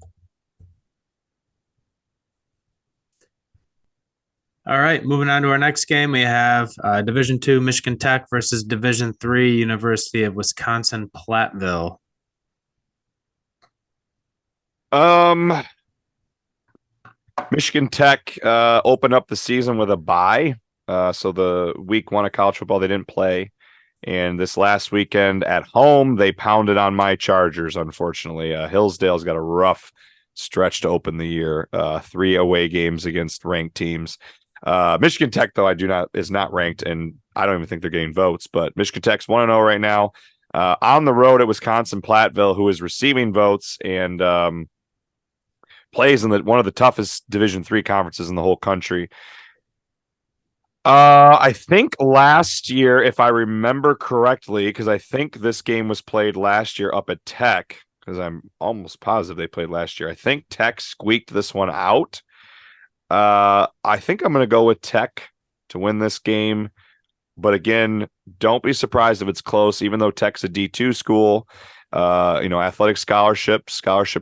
All right, moving on to our next game, we have Division II Michigan Tech versus Division III University of Wisconsin-Platteville. Michigan Tech opened up the season with a bye. So the week 1 of college football, they didn't play. And this last weekend at home, they pounded on my Chargers, unfortunately. Hillsdale's got a rough stretch to open the year. 3 away games against ranked teams. Michigan Tech, though, is not ranked, and I don't even think they're getting votes. But Michigan Tech's 1-0 right now. On the road at Wisconsin-Platteville, who is receiving votes and plays in one of the toughest Division III conferences in the whole country. I think last year, if I remember correctly, because I think this game was played last year up at Tech, because I'm almost positive they played last year. I think Tech squeaked this one out. I think I'm going to go with Tech to win this game. But again, don't be surprised if it's close, even though Tech's a D2 school. Athletic scholarship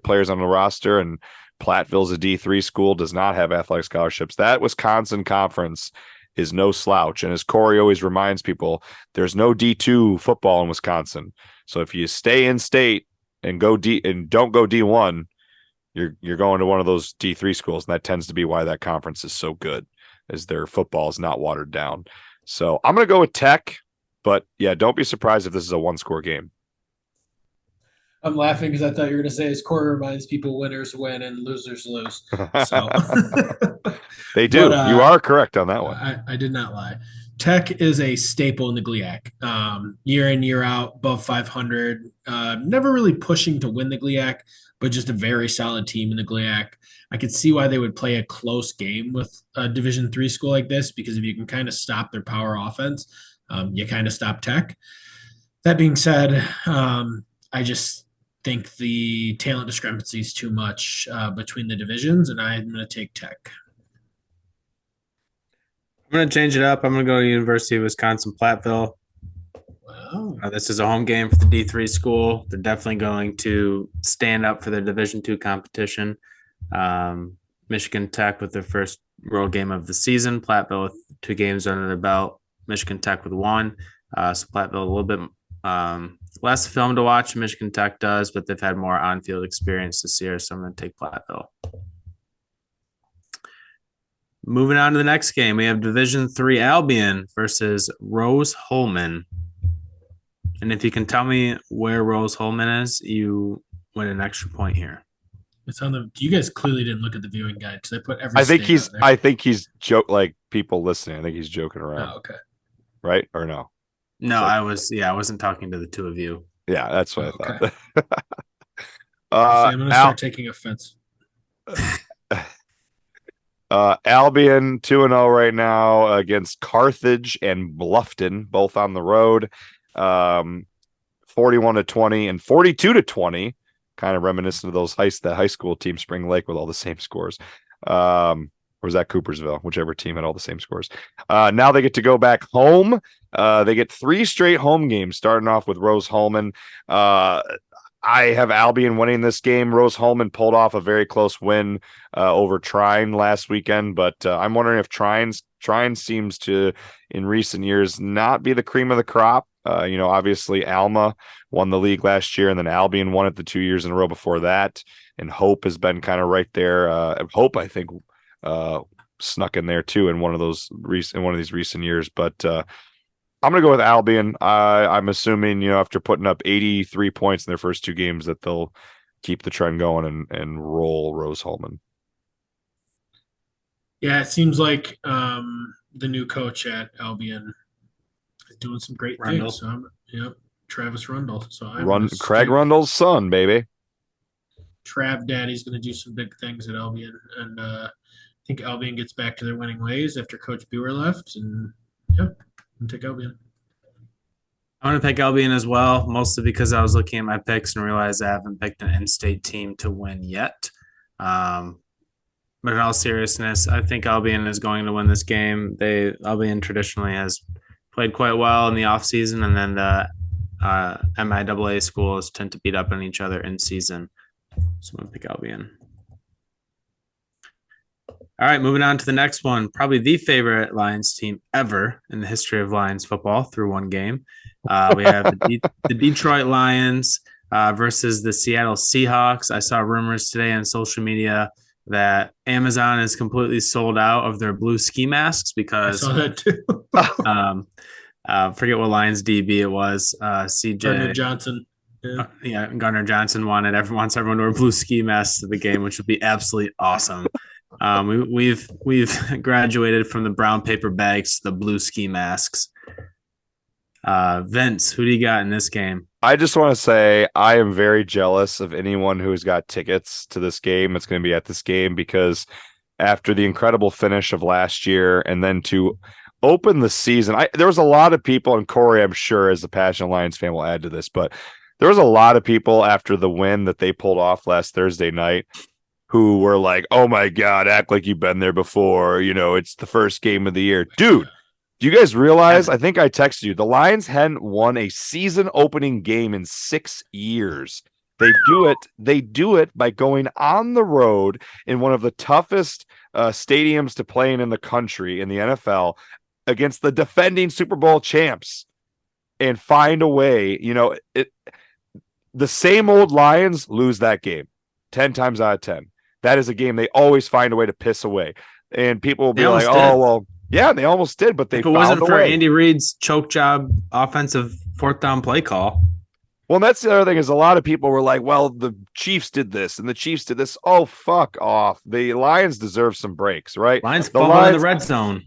players on the roster, and Platteville's a D3 school, does not have athletic scholarships. That Wisconsin conference is no slouch. And as Kory always reminds people, there's no D2 football in Wisconsin. So if you stay in state and don't go D1, you're going to one of those D3 schools. And that tends to be why that conference is so good, is their football is not watered down. So I'm going to go with Tech, but yeah, don't be surprised if this is a 1-score game. I'm laughing because I thought you were going to say, as Kory reminds people, winners win and losers lose. So they do. But, you are correct on that one. I did not lie. Tech is a staple in the GLIAC. Year in, year out, above 500. Never really pushing to win the GLIAC, but just a very solid team in the GLIAC. I could see why they would play a close game with a Division III school like this, because if you can kind of stop their power offense, you kind of stop Tech. That being said, I just think the talent discrepancy is too much between the divisions, and I'm going to take Tech. I'm going to change it up. I'm going to go to University of Wisconsin-Platteville. Wow. This is a home game for the D3 school. They're definitely going to stand up for their Division II competition. Michigan Tech with their first road game of the season. Platteville with 2 games under their belt. Michigan Tech with 1. So Platteville a little bit less film to watch. Michigan Tech does, but they've had more on-field experience this year, so I'm going to take Platteville. Moving on to the next game, we have Division III Albion versus Rose-Hulman. And if you can tell me where Rose-Hulman is, you win an extra point here. It's on the. You guys clearly didn't look at the viewing guide because I put every. I think he's like people listening. I think he's joking around. Oh, okay. Right or no? No, I wasn't talking to the two of you. Yeah, that's what I thought. I'm going to start taking offense. Albion 2-0 right now against Carthage and Bluffton, both on the road. 41-20 and 42-20, kind of reminiscent of those high school team Spring Lake with all the same scores. Or was that Coopersville? Whichever team had all the same scores. Now they get to go back home. They get 3 straight home games, starting off with Rose-Hulman. I have Albion winning this game. Rose-Hulman pulled off a very close win over Trine last weekend, but I'm wondering if Trine seems to, in recent years, not be the cream of the crop. Obviously Alma won the league last year, and then Albion won it the 2 years in a row before that. And Hope has been kind of right there. Hope, I think, snuck in there too in one of these recent years. But I'm going to go with Albion. I'm assuming, after putting up 83 points in their first 2 games, that they'll keep the trend going and roll Rose-Hulman. Yeah, it seems like the new coach at Albion is doing some great Rundle. things. So yep, Travis Rundle. So Craig Rundle's son, baby. Trav Daddy's going to do some big things at Albion, and I think Albion gets back to their winning ways after Coach Buer left, and yeah, I'm take Albion. I'm going to pick Albion as well, mostly because I was looking at my picks and realized I haven't picked an in-state team to win yet. But in all seriousness, I think Albion is going to win this game. Albion traditionally has played quite well in the offseason, and then the MIAA schools tend to beat up on each other in season. So I'm going to pick Albion. All right, moving on to the next one. Probably the favorite Lions team ever in the history of Lions football through one game. We have the Detroit Lions versus the Seattle Seahawks. I saw rumors today on social media that Amazon is completely sold out of their blue ski masks because I saw that too. Forget what Lions DB it was. CJ Gardner Johnson. Gardner Johnson wants everyone to wear blue ski masks to the game, which would be absolutely awesome. We've graduated from the brown paper bags to the blue ski masks. Vince, who do you got in this game? I just want to say I am very jealous of anyone who's got tickets to this game. It's going to be at this game because after the incredible finish of last year and then to open the season, there was a lot of people, and Kory, I'm sure, as a passionate Lions fan, will add to this, but there was a lot of people after the win that they pulled off last Thursday night who were like, oh my God, act like you've been there before. You know, it's the first game of the year. Dude, do you guys realize, I think I texted you, the Lions hadn't won a season opening game in 6 years. They do it by going on the road in one of the toughest stadiums to play in the country, in the NFL, against the defending Super Bowl champs, and find a way. You know, the same old Lions lose that game 10 times out of 10. That is a game they always find a way to piss away. And people will be like, oh, well, yeah, they almost did, but they found a way. If it wasn't for Andy Reid's choke job offensive fourth down play call. Well, that's the other thing is a lot of people were like, well, the Chiefs did this and the Chiefs did this. Oh, fuck off. The Lions deserve some breaks, right? Lions fall in the red zone.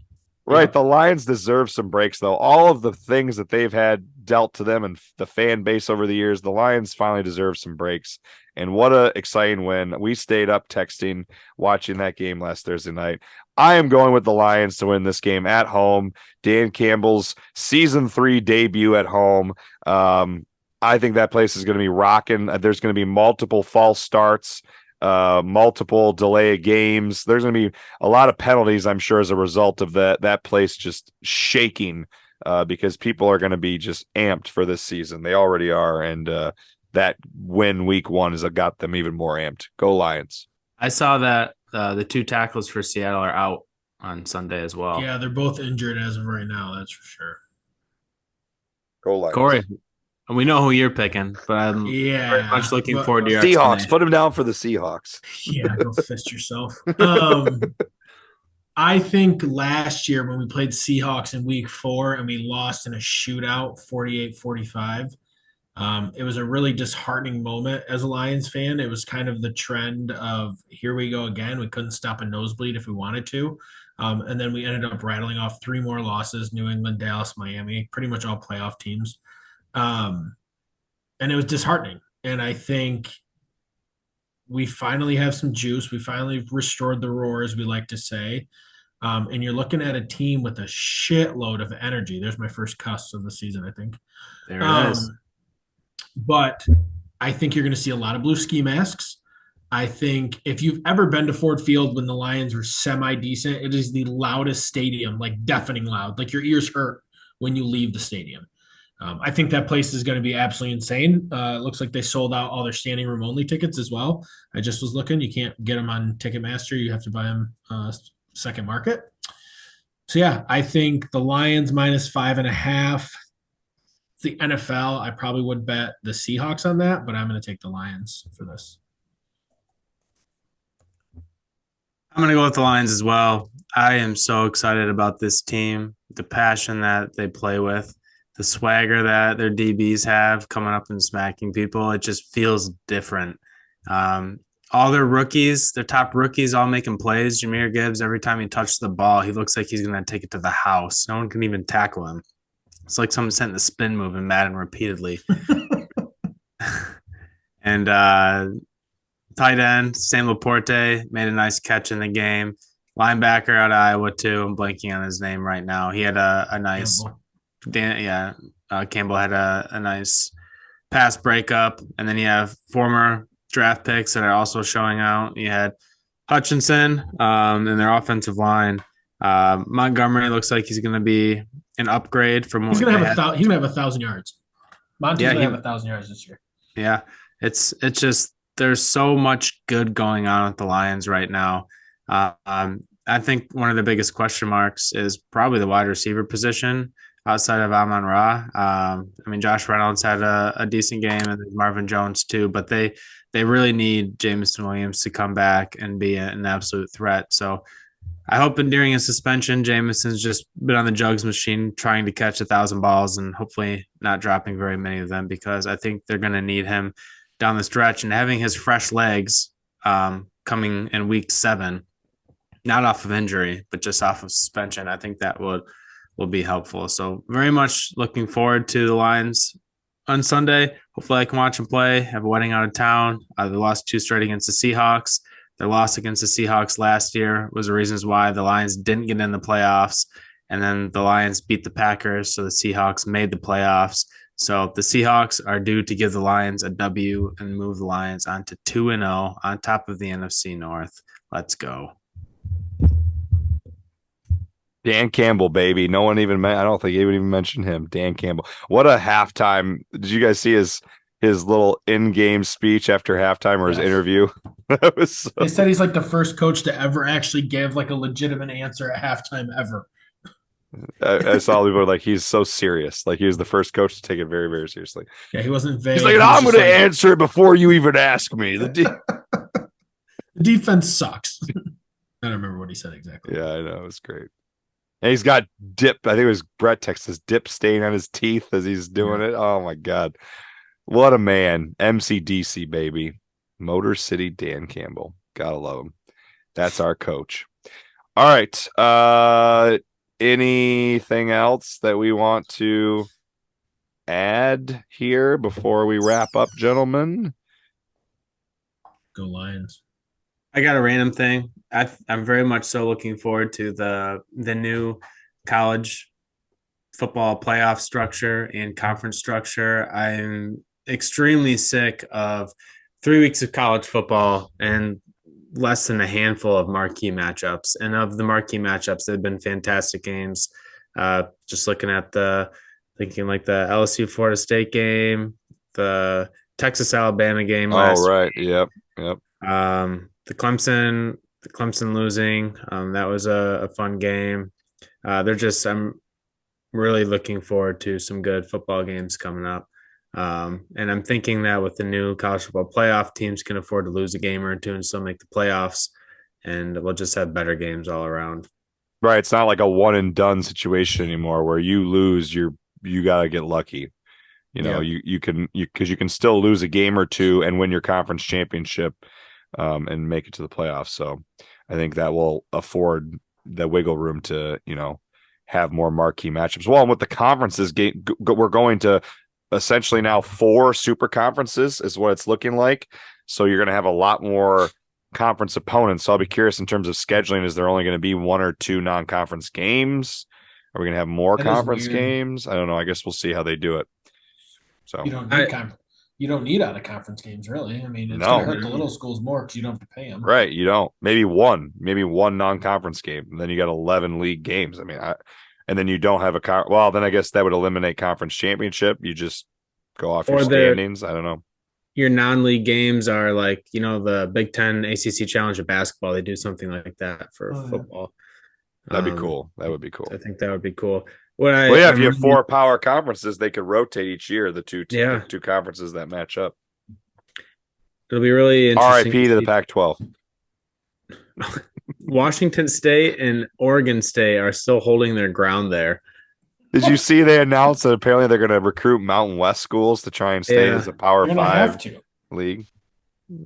Right. The Lions deserve some breaks, though. All of the things that they've had dealt to them and the fan base over the years, the Lions finally deserve some breaks. And what a exciting win. We stayed up texting, watching that game last Thursday night. I am going with the Lions to win this game at home. Dan Campbell's season 3 debut at home. I think that place is going to be rocking. There's going to be multiple false starts, multiple delay games. There's going to be a lot of penalties, I'm sure, as a result of that place just shaking because people are going to be just amped for this season. They already are. And that win week 1 has got them even more amped. Go Lions. I saw that the 2 tackles for Seattle are out on Sunday as well. Yeah, they're both injured as of right now. That's for sure. Go Lions. Kory, we know who you're picking, but I'm very much looking forward to your Seahawks. Put him down for the Seahawks. Yeah, go fist yourself. I think last year when we played Seahawks in week 4 and we lost in a shootout 48-45, it was a really disheartening moment as a Lions fan. It was kind of the trend of here we go again. We couldn't stop a nosebleed if we wanted to. And then we ended up rattling off 3 more losses, New England, Dallas, Miami, pretty much all playoff teams. And it was disheartening. And I think we finally have some juice. We finally restored the roar, as we like to say. And you're looking at a team with a shitload of energy. There's my first cuss of the season, I think. There it is. But I think you're going to see a lot of blue ski masks. I think if you've ever been to Ford Field when the Lions were semi-decent, it is the loudest stadium, like deafening loud. Like your ears hurt when you leave the stadium. I think that place is going to be absolutely insane. It looks like they sold out all their standing room only tickets as well. I just was looking. You can't get them on Ticketmaster. You have to buy them second market. So, yeah, I think the Lions minus 5.5. The NFL, I probably would bet the Seahawks on that, but I'm going to take the Lions for this. I'm going to go with the Lions as well. I am so excited about this team, the passion that they play with, the swagger that their DBs have coming up and smacking people. It just feels different. all their rookies, their top rookies, all making plays. Jahmyr Gibbs, every time he touches the ball, he looks like he's going to take it to the house. No one can even tackle him. It's like someone sent the spin move in Madden repeatedly. And tight end, Sam Laporte made a nice catch in the game. Linebacker out of Iowa, too. I'm blanking on his name right now. He had a nice Campbell had a nice pass breakup. And then you have former draft picks that are also showing out. You had Hutchinson in their offensive line. Montgomery looks like he's going to be an upgrade from what he's going to have. He's going to have 1,000 yards. Monty's going to have 1,000 yards this year. Yeah, it's just there's so much good going on with the Lions right now. I think one of the biggest question marks is probably the wide receiver position outside of Amon-Ra. I mean, Josh Reynolds had a decent game, and Marvin Jones too, but they really need Jameson Williams to come back and be an absolute threat. So I hope during his suspension, Jameson's just been on the jugs machine trying to catch 1,000 balls and hopefully not dropping very many of them, because I think they're going to need him down the stretch, and having his fresh legs coming in week 7, not off of injury, but just off of suspension, I think that will be helpful. So very much looking forward to the Lions on Sunday. Hopefully I can watch them play. Have a wedding out of town. They lost 2 straight against the Seahawks. Their loss against the Seahawks last year was the reasons why the Lions didn't get in the playoffs. And then the Lions beat the Packers, so the Seahawks made the playoffs. So the Seahawks are due to give the Lions a W and move the Lions on to 2-0 on top of the NFC North. Let's go. Dan Campbell, baby. No one even I don't think he would even mention him. Dan Campbell. What a halftime. Did you guys see his little in-game speech after halftime, or his interview? That was so... They said he's like the first coach to ever actually give like a legitimate answer at halftime ever. I saw people like, he's so serious. Like, he was the first coach to take it very, very seriously. Yeah, he wasn't vague. He's like, I'm going to answer it before you even ask me. The defense sucks. I don't remember what he said exactly. Yeah, I know. It was great. And he's got dip. I think it was Brett Texas dip stain on his teeth as he's doing it. Oh, my God. What a man. MCDC, baby. Motor City Dan Campbell. Gotta love him. That's our coach. All right. Anything else that we want to add here before we wrap up, gentlemen? Go Lions. I got a random thing. I'm very much so looking forward to the new college football playoff structure and conference structure. I'm extremely sick of 3 weeks of college football and less than a handful of marquee matchups. And of the marquee matchups, they've been fantastic games. Just looking at thinking like the LSU Florida State game, the Texas Alabama game. Right. Yep. The Clemson losing. That was a fun game. I'm really looking forward to some good football games coming up. And I'm thinking that with the new college football playoff, teams can afford to lose a game or two and still make the playoffs, and we'll just have better games all around. Right. It's not like a one and done situation anymore where you lose, you got to get lucky. You can still lose a game or two and win your conference championship and make it to the playoffs. So I think that will afford the wiggle room to, have more marquee matchups. Well, and with the conferences, we're going to essentially now 4 super conferences is what it's looking like. So you're going to have a lot more conference opponents. So I'll be curious in terms of scheduling. Is there only going to be 1 or 2 non-conference games? Are we going to have more conference games? I don't know. I guess we'll see how they do it. So you don't need out of conference games, really. I mean, it's going to hurt the little schools more because you don't have to pay them. Right. You don't. Maybe one non-conference game. And then you got 11 league games. I mean, and then you don't have then I guess that would eliminate conference championship. You just go off your standings. I don't know. Your non-league games are like, the Big Ten ACC Challenge of basketball. They do something like that for football. That'd be cool. That would be cool. I think that would be cool. If you have 4 power conferences, they could rotate each year, the two conferences that match up. It'll be really interesting. RIP to the Pac-12. Washington State and Oregon State are still holding their ground there. Did you see they announced that apparently they're going to recruit Mountain West schools to try and stay as a Power 5 league?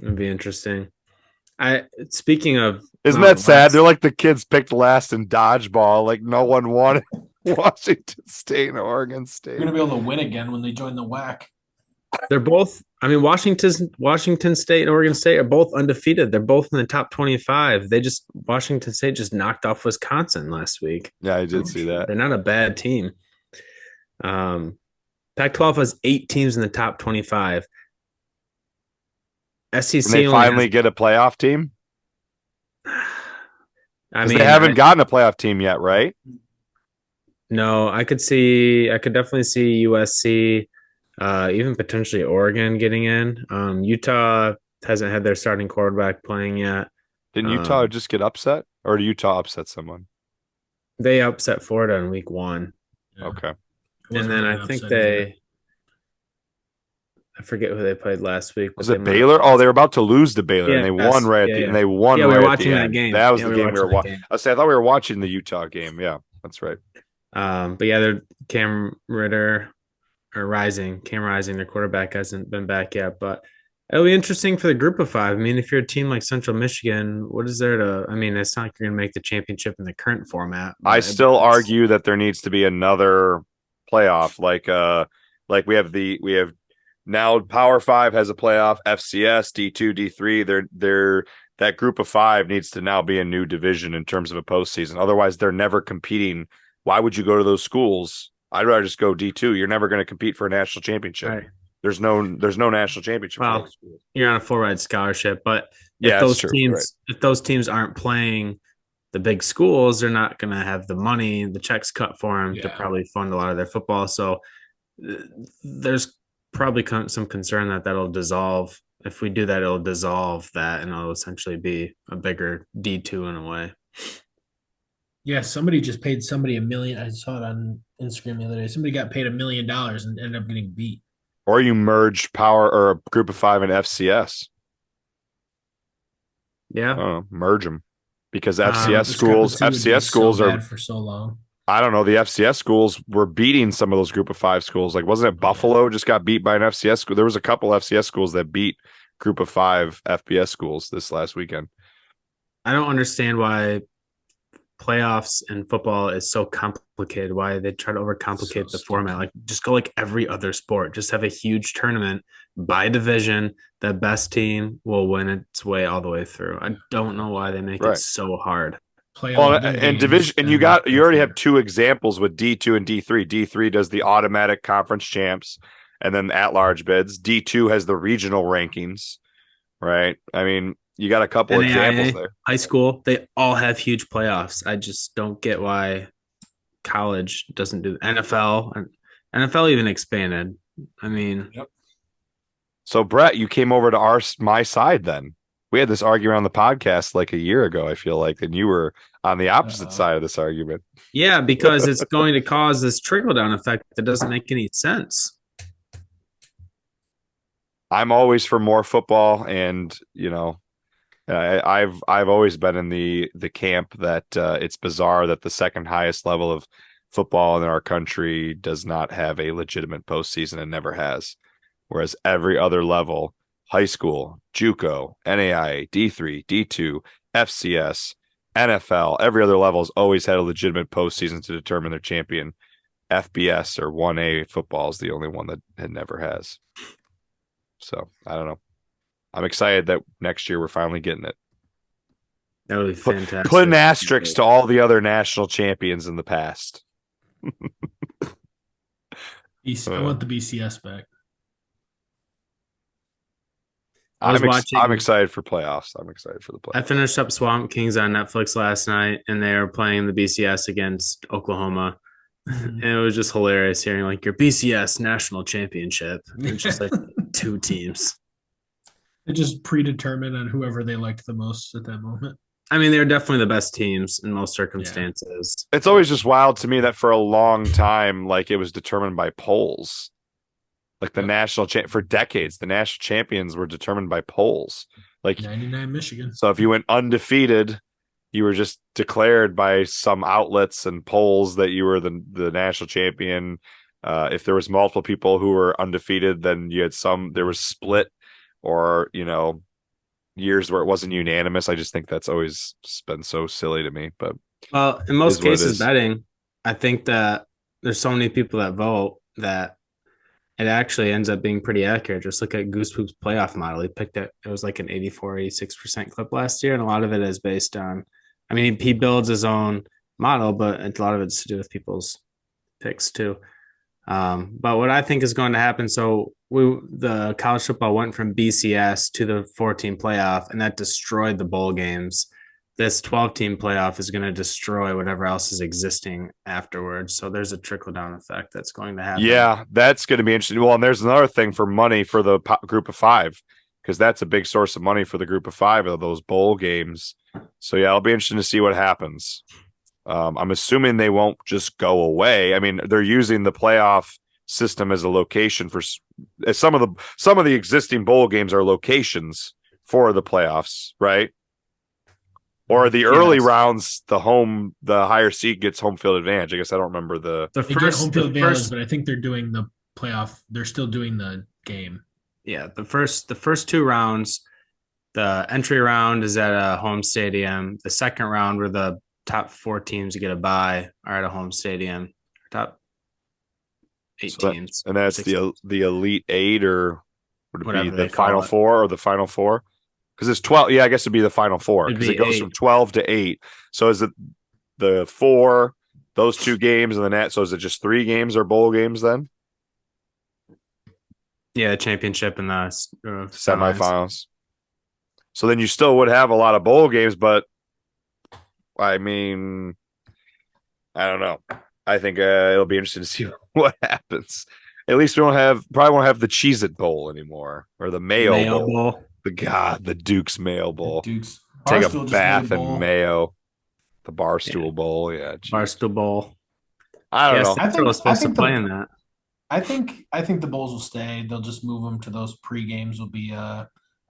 It'd be interesting. Speaking of, Isn't that sad? They're like the kids picked last in dodgeball. Like no one wanted Washington State and Oregon State. They're gonna be able to win again when they join the WAC. they're both. I mean, Washington State and Oregon State are both undefeated. They're both in the top 25. Washington State just knocked off Wisconsin last week. Yeah, I did see that. They're not a bad team. Pac-12 has 8 teams in the top 25. SEC And they finally get a playoff team. I mean, they haven't gotten a playoff team yet, right? No, I could definitely see USC, even potentially Oregon getting in. Utah hasn't had their starting quarterback playing yet. Didn't Utah just get upset, or did Utah upset someone? They upset Florida in week 1. Yeah. Okay. And then I think I forget who they played last week. Was it Baylor? Oh, they were about to lose to Baylor, and they won right at the and they won. Yeah, right we were at watching the that end. game. That was the game we were watching. I thought we were watching the Utah game. Yeah, that's right. But yeah, they're Cam Rising, their quarterback hasn't been back yet, but it'll be interesting for the group of 5. I mean, if you're a team like Central Michigan, what is there to, I mean, it's not like you're going to make the championship in the current format. I still argue that there needs to be another playoff. Like we have now Power 5 has a playoff, FCS, D2, D3. They're that group of 5 needs to now be a new division in terms of a postseason. Otherwise, they're never competing. Why would you go to those schools? I'd rather just go D2. You're never going to compete for a national championship. Right. There's no national championship. Well, you're on a full ride scholarship, but if those teams aren't playing the big schools, they're not going to have the money, the checks cut for them to probably fund a lot of their football. So there's probably some concern that that'll dissolve. If we do that, it'll dissolve that, and it'll essentially be a bigger D2 in a way. Yeah, somebody just paid somebody $1 million. I saw it on Instagram the other day. Somebody got paid $1 million and ended up getting beat. Or you merge Power or a group of 5 in FCS. Yeah, merge them because FCS schools are for so long. I don't know. The FCS schools were beating some of those group of 5 schools. Like, wasn't it Buffalo just got beat by an FCS school? There was a couple FCS schools that beat group of 5 FBS schools this last weekend. I don't understand why playoffs in football is so complicated, why they try to overcomplicate the format. Like, just go like every other sport. Just have a huge tournament by division. The best team will win its way all the way through. I don't know why they make it so hard. And division, and you already have 2 examples with D2 and D3. D3 does the automatic conference champs and then at-large bids. D2 has the regional rankings, right? I mean, you got a couple examples there. High school, they all have huge playoffs. I just don't get why college doesn't do NFL. And NFL even expanded. I mean, So Brett, you came over to my side then. We had this argument on the podcast like a year ago, I feel like, and you were on the opposite side of this argument. Yeah, because it's going to cause this trickle-down effect that doesn't make any sense. I'm always for more football, and I've always been in the camp that it's bizarre that the second highest level of football in our country does not have a legitimate postseason and never has, whereas every other level, high school, JUCO, NAIA, D3, D2, FCS, NFL, every other level has always had a legitimate postseason to determine their champion. FBS or 1A football is the only one that it never has. So I don't know. I'm excited that next year we're finally getting it. That would be fantastic. Put an asterisk to all the other national champions in the past. I want the BCS back. I'm excited for playoffs. I'm excited for the playoffs. I finished up Swamp Kings on Netflix last night, and they were playing the BCS against Oklahoma. And it was just hilarious hearing like your BCS national championship. It's just like 2 teams. They just predetermined on whoever they liked the most at that moment. I mean, they're definitely the best teams in most circumstances. It's always just wild to me that for a long time, like it was determined by polls. Like the for decades, the national champions were determined by polls. Like 99 Michigan. So if you went undefeated, you were just declared by some outlets and polls that you were the national champion. If there was multiple people who were undefeated, then you had there was split, or years where it wasn't unanimous. I just think that's always been so silly to me. But Well, in is most what it cases, is. betting, I think that there's so many people that vote that it actually ends up being pretty accurate. Just look at Goose Poop's playoff model. He picked it. It was like an 84, 86% clip last year. And a lot of it is based on, I mean, he builds his own model, but a lot of it's to do with people's picks too. But what I think is going to happen, so the college football went from BCS to the 14 playoff, and that destroyed the bowl games. This 12-team playoff is going to destroy whatever else is existing afterwards. So there's a trickle-down effect that's going to happen. Yeah, that's going to be interesting. Well, and there's another thing for money for the group of five, because that's a big source of money for the group of five of those bowl games. So yeah, it'll be interesting to see what happens. I'm assuming they won't just go away. I mean, they're using the playoff system as a location for some of the existing bowl games are locations for the playoffs, right? Or the early rounds, the higher seed gets home field advantage. I guess I don't remember They get home field advantage, but I think they're doing the playoff. They're still doing the game. Yeah, the first two rounds, the entry round is at a home stadium. The second round, where the top 4 teams get a bye, are at a home stadium. Top 8 teams, and that's the Elite 8, or would it whatever be the Final Four or the Final Four? Because it's 12. Yeah, I guess it'd be the Final Four because it goes from 12 to 8. So is it the 4, those 2 games, and the net? So is it just 3 games or bowl games then? Yeah, the championship and the semifinals. So then you still would have a lot of bowl games, but I mean, I don't know. I think it'll be interesting to see what happens. At least we probably won't have the Cheez-It Bowl anymore, or the Mayo Bowl. The Duke's Mayo Bowl. Duke's take a bath in mayo. The Barstool Bowl, yeah. Geez. Barstool Bowl. I don't know. I think supposed to play in that. I think the bowls will stay. They'll just move them to those pre-games. Will be a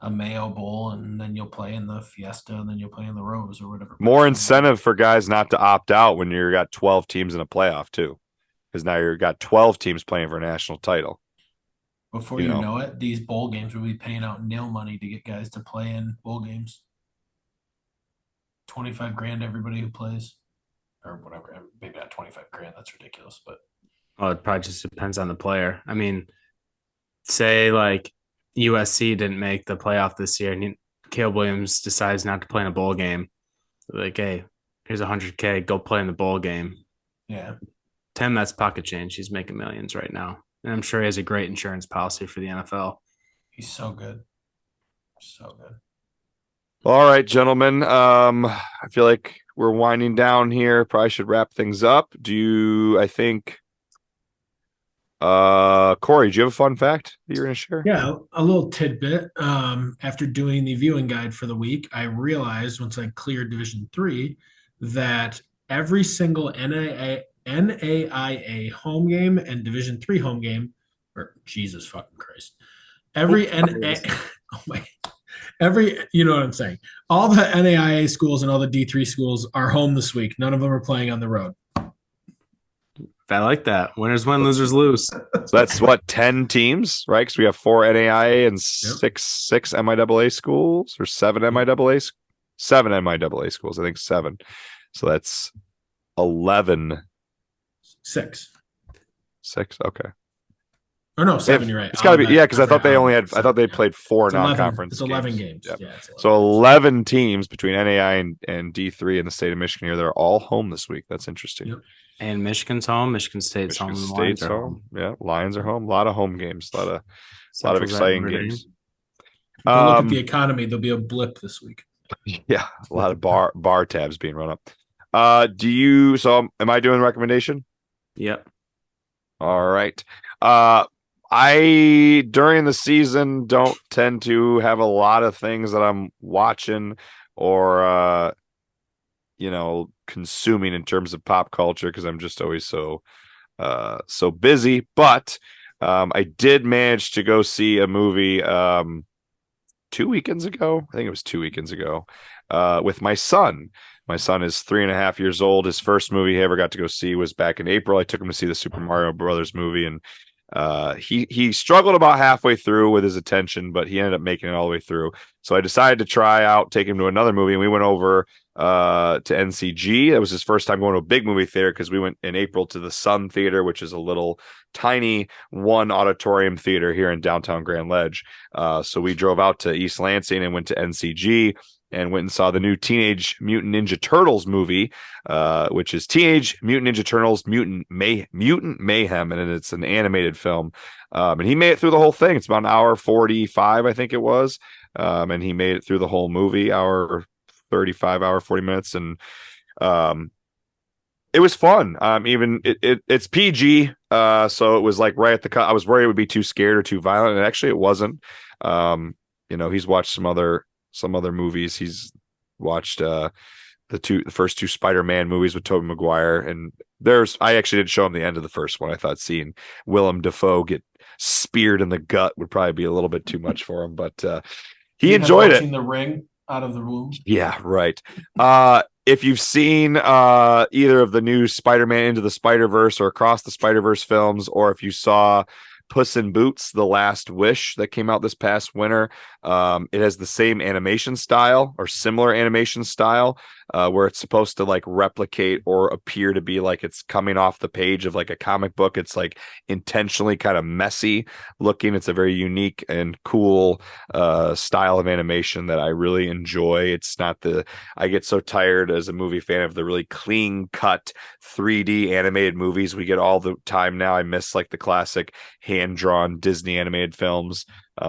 Mayo Bowl, and then you'll play in the Fiesta, and then you'll play in the Rose or whatever. More incentive for guys not to opt out when you got 12 teams in a playoff too, because now you've got 12 teams playing for a national title. Before you know it, these bowl games will be paying out nil money to get guys to play in bowl games. $25,000 everybody who plays, or whatever. Maybe not $25,000. That's ridiculous, but it probably just depends on the player. I mean, say like USC didn't make the playoff this year, and Caleb Williams decides not to play in a bowl game. Like, hey, here's $100,000. Go play in the bowl game. Yeah, Tim, that's pocket change. He's making millions right now. And I'm sure he has a great insurance policy for the NFL. He's so good. So good. All right, gentlemen. I feel like we're winding down here. Probably should wrap things up. I think Kory, do you have a fun fact that you're going to share? Yeah, a little tidbit. After doing the viewing guide for the week, I realized once I cleared Division 3 that every single NAIA home game and Division 3 home game, or Jesus fucking Christ, you know what I'm saying? All the NAIA schools and all the D3 schools are home this week. None of them are playing on the road. I like that. Winners win, losers lose. So that's what, 10 teams, right? Because we have 4 NAIA and six MIAA schools, or 7 MIAA, 7 MIAA schools. I think 7. So that's 11. 6. Okay. Or no, 7. You're right. It's got to be, because I thought they played 4 non-conference. It's 11 games. Yep. Yeah, so 11 teams between NAI and D3 in the state of Michigan here. They're all home this week. That's interesting. Yep. And Michigan's home. Michigan State's home. State's home. Yeah, Lions are home. A lot of home games. A lot of exciting games. Go look at the economy. There'll be a blip this week. Yeah, a lot of bar tabs being run up. Am I doing recommendation? Yep. All right. I during the season don't tend to have a lot of things that I'm watching or consuming in terms of pop culture, because I'm just always so busy. But I did manage to go see a movie 2 weekends ago. I think it was 2 weekends ago with my son. My son is 3.5 years old. His first movie he ever got to go see was back in April. I took him to see the Super Mario Brothers movie, and He struggled about halfway through with his attention, but he ended up making it all the way through. So I decided to try out, take him to another movie, and we went over to NCG. It was his first time going to a big movie theater because we went in April to the Sun Theater, which is a little tiny one auditorium theater here in downtown Grand Ledge. So we drove out to East Lansing and went to NCG and went and saw the new Teenage Mutant Ninja Turtles movie, which is Teenage Mutant Ninja Turtles Mutant Mayhem, and it's an animated film. And he made it through the whole thing. It's about an hour 45, I think it was. And he made it through the whole movie, hour 35, hour 40 minutes. And it was fun. It's PG. So it was like right at the cut. I was worried it would be too scared or too violent. And actually it wasn't. He's watched some other movies. He's watched the first two Spider-Man movies with Tobey Maguire, and I actually didn't show him the end of the first one. I thought seeing Willem Dafoe get speared in the gut would probably be a little bit too much for him, but he enjoyed it. The ring out of the womb. Yeah, right. If you've seen either of the new Spider-Man Into the Spider-Verse or Across the Spider-Verse films, or if you saw Puss in Boots: The Last Wish that came out this past winter, it has the same animation style or similar animation style, where it's supposed to like replicate or appear to be like it's coming off the page of like a comic book. It's like intentionally kind of messy looking. It's a very unique and cool style of animation that I really enjoy. It's not I get so tired as a movie fan of the really clean cut 3D animated movies we get all the time now. I miss like the classic hand-drawn Disney animated films.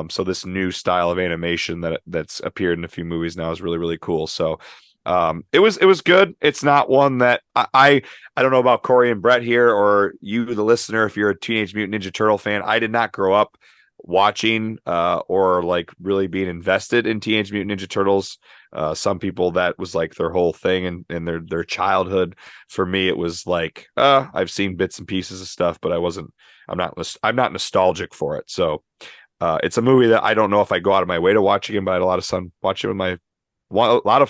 So this new style of animation that's appeared in a few movies now is really, really cool. So it was good. It's not one that I don't know about Kory and Brett here, or you, the listener, if you're a Teenage Mutant Ninja Turtle fan. I did not grow up watching or like really being invested in Teenage Mutant Ninja Turtles. Some people that was like their whole thing and their childhood. For me, it was like I've seen bits and pieces of stuff, but I'm not nostalgic for it. So it's a movie that I don't know if I go out of my way to watch again, but I had a lot of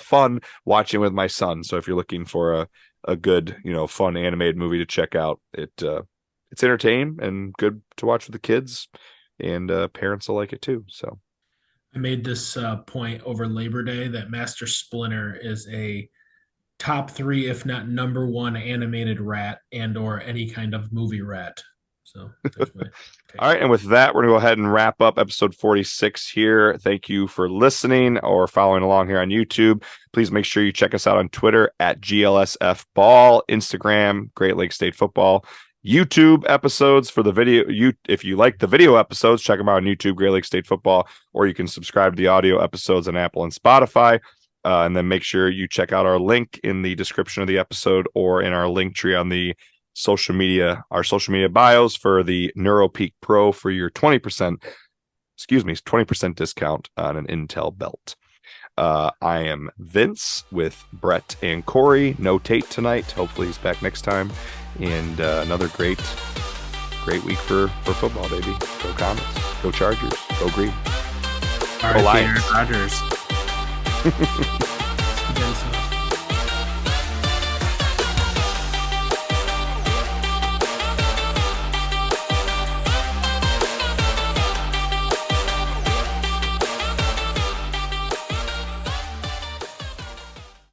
fun watching with my son. So if you're looking for a good, fun animated movie to check out, it's entertaining and good to watch with the kids, and parents will like it too. So I made this point over Labor Day that Master Splinter is a top 3, if not number 1 animated rat and or any kind of movie rat. So that's my take. All right, and with that, we're going to go ahead and wrap up episode 46 here. Thank you for listening or following along here on YouTube. Please make sure you check us out on Twitter at GLSF Ball, Instagram, Great Lakes State Football, YouTube episodes for the video. If you like the video episodes, check them out on YouTube, Great Lakes State Football, or you can subscribe to the audio episodes on Apple and Spotify. And then make sure you check out our link in the description of the episode or in our link tree on the social media bios for the NeuroPeak Pro for your 20% discount on an Intel belt. I am Vince with Brett and Kory. No Tate tonight. Hopefully he's back next time. And another great week for football, baby. Go Comets. Go Chargers. Go Green. All right, Aaron Rodgers.